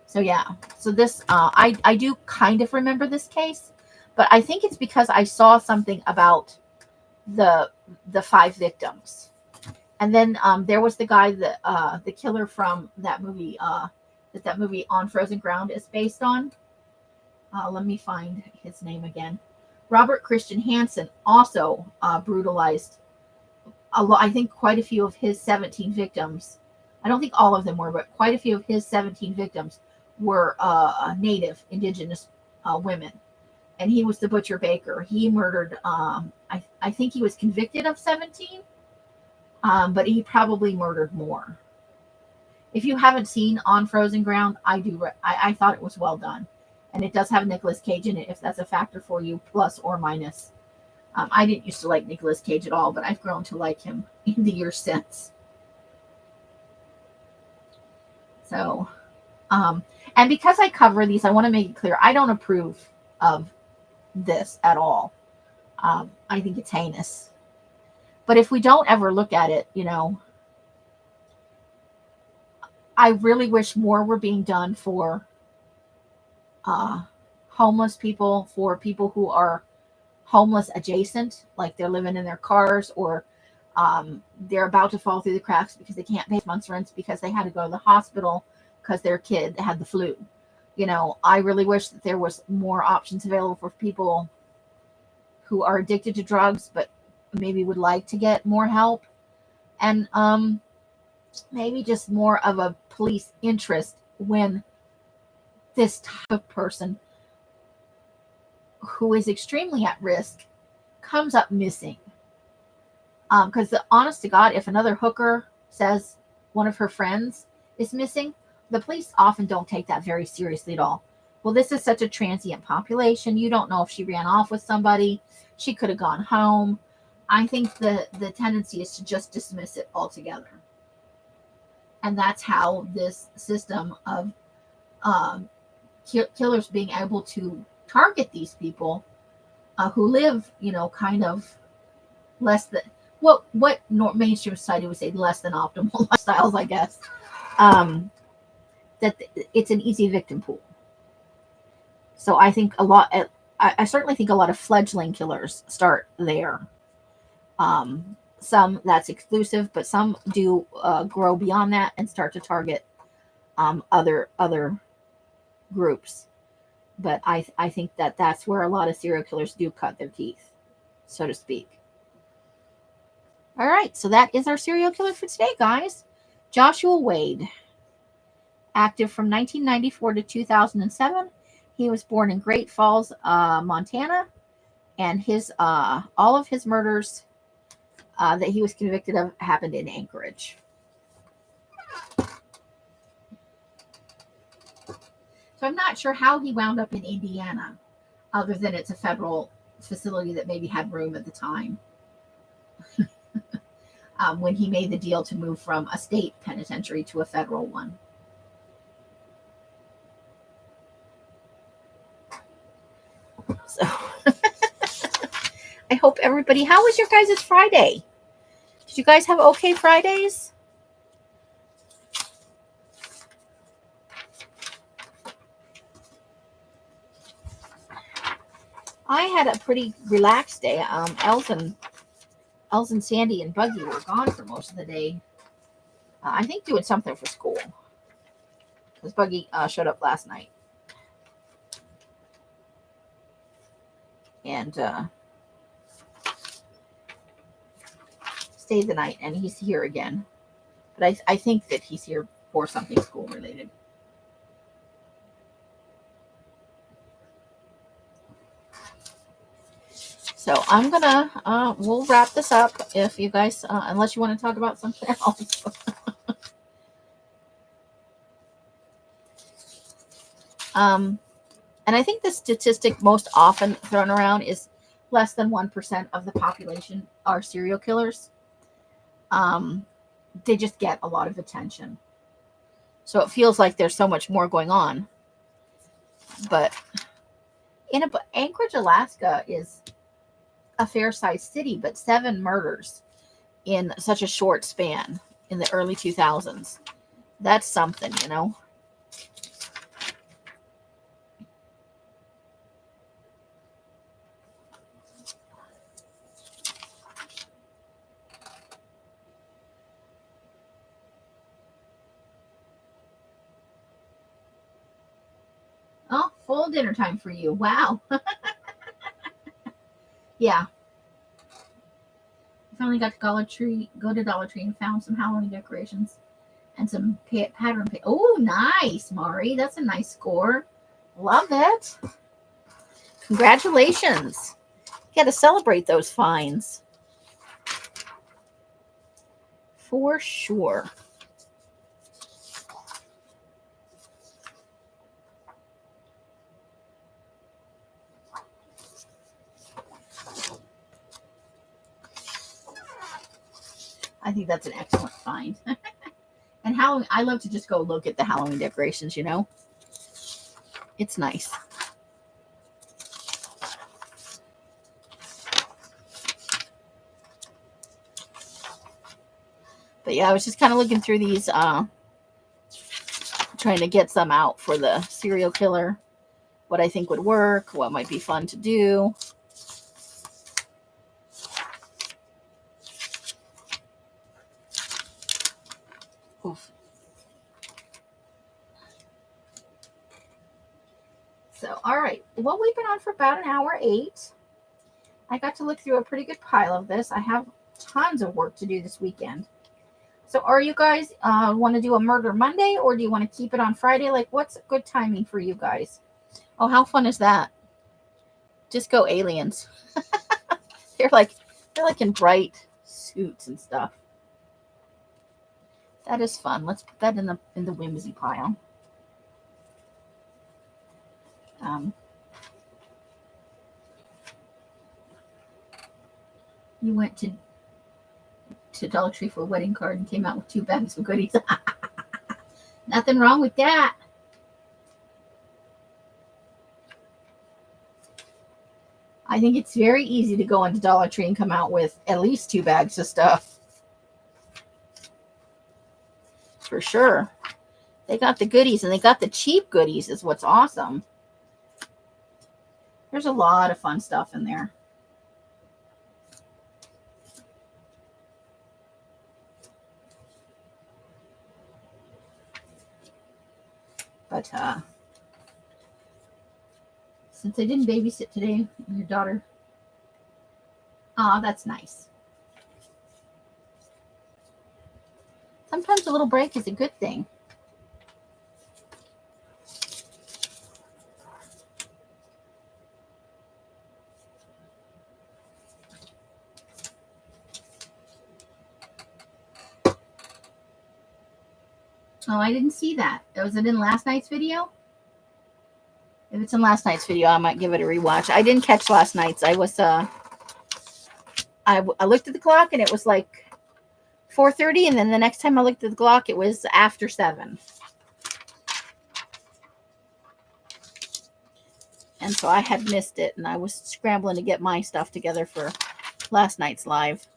So yeah, so this, I do kind of remember this case, but I think it's because I saw something about the 5 victims. And then there was the guy that the killer from that movie that movie On Frozen Ground is based on. Let me find his name again. Robert Christian Hansen also brutalized I think quite a few of his 17 victims. I don't think all of them were, but quite a few of his 17 victims were native indigenous women. And he was the butcher baker. He murdered, I think he was convicted of 17. But he probably murdered more. If you haven't seen On Frozen Ground, I thought it was well done. And it does have Nicolas Cage in it, if that's a factor for you, plus or minus. I didn't used to like Nicolas Cage at all, but I've grown to like him in the years since. So, and because I cover these, I want to make it clear, I don't approve of this at all. I think it's heinous. But if we don't ever look at it, I really wish more were being done for homeless people, for people who are homeless adjacent, like they're living in their cars, or they're about to fall through the cracks because they can't pay month's rent because they had to go to the hospital because their kid had the flu. I really wish that there was more options available for people who are addicted to drugs, but maybe would like to get more help, and maybe just more of a police interest when this type of person who is extremely at risk comes up missing. Because honest to God, if another hooker says one of her friends is missing, the police often don't take that very seriously at all. Well, this is such a transient population. You don't know if she ran off with somebody. She could have gone home. I think the tendency is to just dismiss it altogether. And that's how this system of killers being able to target these people who live, kind of less than what mainstream society would say less than optimal lifestyles, I guess. That it's an easy victim pool. So I think I certainly think a lot of fledgling killers start there. Some that's exclusive, but some do grow beyond that and start to target other groups. But I think that's where a lot of serial killers do cut their teeth, so to speak. All right, so that is our serial killer for today, guys. Joshua Wade, active from 1994 to 2007. He was born in Great Falls, Montana, And his all of his murders that he was convicted of happened in Anchorage. So I'm not sure how he wound up in Indiana, other than it's a federal facility that maybe had room at the time. When he made the deal to move from a state penitentiary to a federal one. So I hope everybody, how was your guys' Friday? Did you guys have okay Fridays? I had a pretty relaxed day. Els and Sandy and Buggy were gone for most of the day. I think doing something for school. Because Buggy showed up last night. And stayed the night. And he's here again. But I think that he's here for something school related. So I'm gonna, we'll wrap this up if you guys, unless you want to talk about something else. And I think the statistic most often thrown around is less than 1% of the population are serial killers. They just get a lot of attention. So it feels like there's so much more going on. But Anchorage, Alaska is a fair-sized city, but 7 murders in such a short span in the early 2000s. That's something, you know. Oh, full dinner time for you. Wow. Yeah. I finally got to Dollar Tree and found some Halloween decorations and some pattern. Oh, nice, Mari. That's a nice score. Love it. Congratulations. You got to celebrate those finds. For sure. I think that's an excellent find. And Halloween, I love to just go look at the Halloween decorations, you know. It's nice. But yeah, I was just kind of looking through these, trying to get some out for the serial killer. What I think would work, what might be fun to do. Oof. So, all right. Well, we've been on for about an hour 8. I got to look through a pretty good pile of this. I have tons of work to do this weekend. So, are you guys want to do a Murder Monday, or do you want to keep it on Friday? Like, what's good timing for you guys? Oh, how fun is that? Just go aliens. They're like in bright suits and stuff. That is fun. Let's put that in the whimsy pile. You went to Dollar Tree for a wedding card and came out with 2 bags of goodies. Nothing wrong with that. I think it's very easy to go into Dollar Tree and come out with at least 2 bags of stuff. For sure. They got the goodies, and they got the cheap goodies is what's awesome. There's a lot of fun stuff in there. But since I didn't babysit today, your daughter. Oh, that's nice. Sometimes a little break is a good thing. Oh, I didn't see that. Was it in last night's video? If it's in last night's video, I might give it a rewatch. I didn't catch last night's. I looked at the clock and it was like 4:30, and then the next time I looked at the clock, it was after 7. And so I had missed it, and I was scrambling to get my stuff together for last night's live.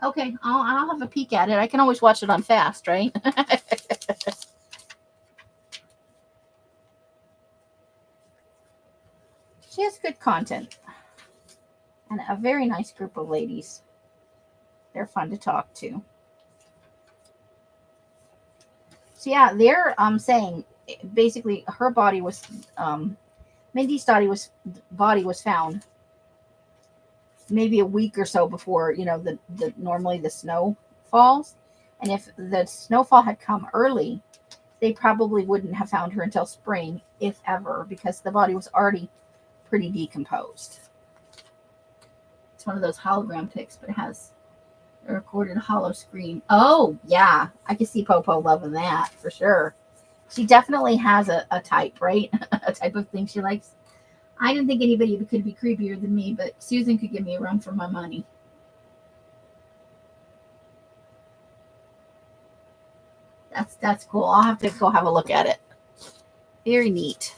Okay, I'll have a peek at it. I can always watch it on fast, right? She has good content. And a very nice group of ladies. They're fun to talk to. So yeah, they're saying basically her body was Mindy's body was found maybe a week or so before, the normally the snow falls. And if the snowfall had come early, they probably wouldn't have found her until spring, if ever, because the body was already pretty decomposed. It's one of those hologram pics, but it has a recorded hollow screen. Oh, yeah. I can see Popo loving that for sure. She definitely has a type, right? A type of thing she likes. I didn't think anybody could be creepier than me, but Susan could give me a run for my money. That's cool. I'll have to go have a look at it. Very neat.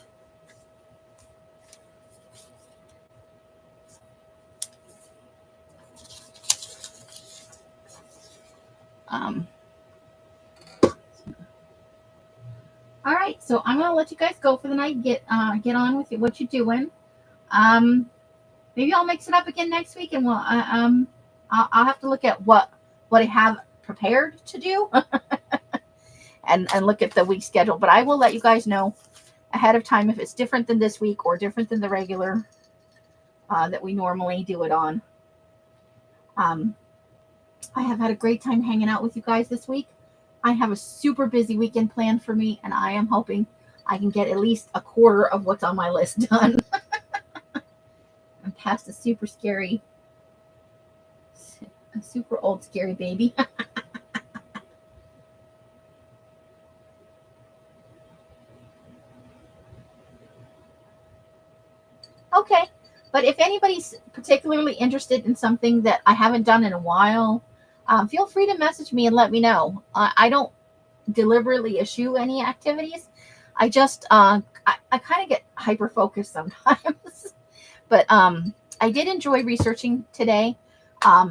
All right, so I'm gonna let you guys go for the night. Get on with what you're doing. Maybe I'll mix it up again next week, and I'll have to look at what I have prepared to do, and look at the week schedule. But I will let you guys know ahead of time if it's different than this week or different than the regular that we normally do it on. I have had a great time hanging out with you guys this week. I have a super busy weekend planned for me, and I am hoping I can get at least a quarter of what's on my list done. I'm past a super old scary baby. Okay, but if anybody's particularly interested in something that I haven't done in a while, feel free to message me and let me know. I don't deliberately eschew any activities. I just I kind of get hyper focused sometimes. But I did enjoy researching today.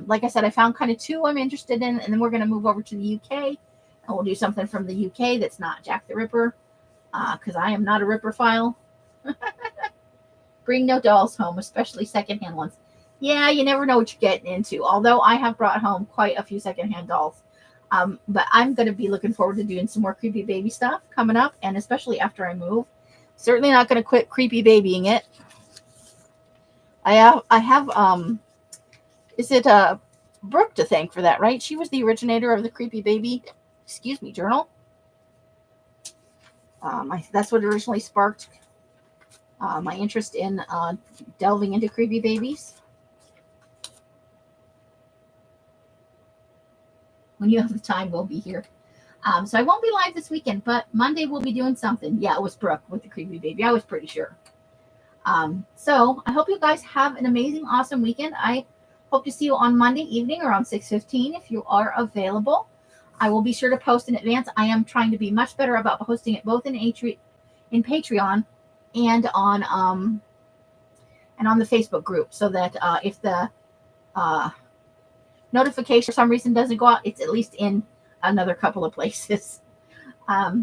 Like I said, I found kind of 2 I'm interested in, and then we're going to move over to the UK, and we'll do something from the UK that's not Jack the Ripper, because I am not a Ripper file. Bring no dolls home, especially secondhand ones. Yeah, you never know what you're getting into. Although I have brought home quite a few secondhand dolls. But I'm going to be looking forward to doing some more creepy baby stuff coming up, and especially after I move. Certainly not going to quit creepy babying it. I have is it Brooke to thank for that, right? She was the originator of the creepy baby, journal. That's what originally sparked my interest in delving into creepy babies. When you have the time, we'll be here. So I won't be live this weekend, but Monday we'll be doing something. Yeah, it was Brooke with the creepy baby. I was pretty sure. So I hope you guys have an amazing, awesome weekend. I hope to see you on Monday evening around 6:15 if you are available. I will be sure to post in advance. I am trying to be much better about posting it both in Patreon and on the Facebook group, so that if the notification for some reason doesn't go out, it's at least in another couple of places.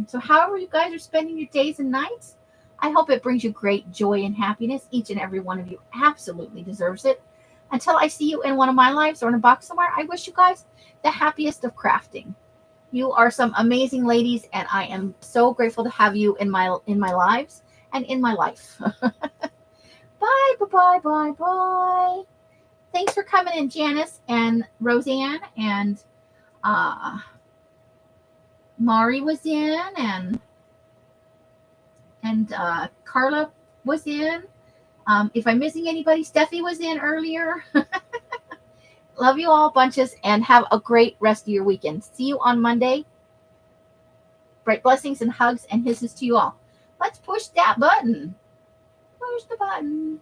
So however you guys are spending your days and nights, I hope it brings you great joy and happiness. Each and every one of you absolutely deserves it. Until I see you in one of my lives or in a box somewhere, I wish you guys the happiest of crafting. You are some amazing ladies, and I am so grateful to have you in my lives and in my life. Bye, bye, bye, bye. Thanks for coming in, Janice and Roseanne, and Mari was in, and Carla was in. If I'm missing anybody, Steffi was in earlier. Love you all bunches and have a great rest of your weekend. See you on Monday. Bright blessings and hugs and hisses to you all. Let's push that button. Push the button.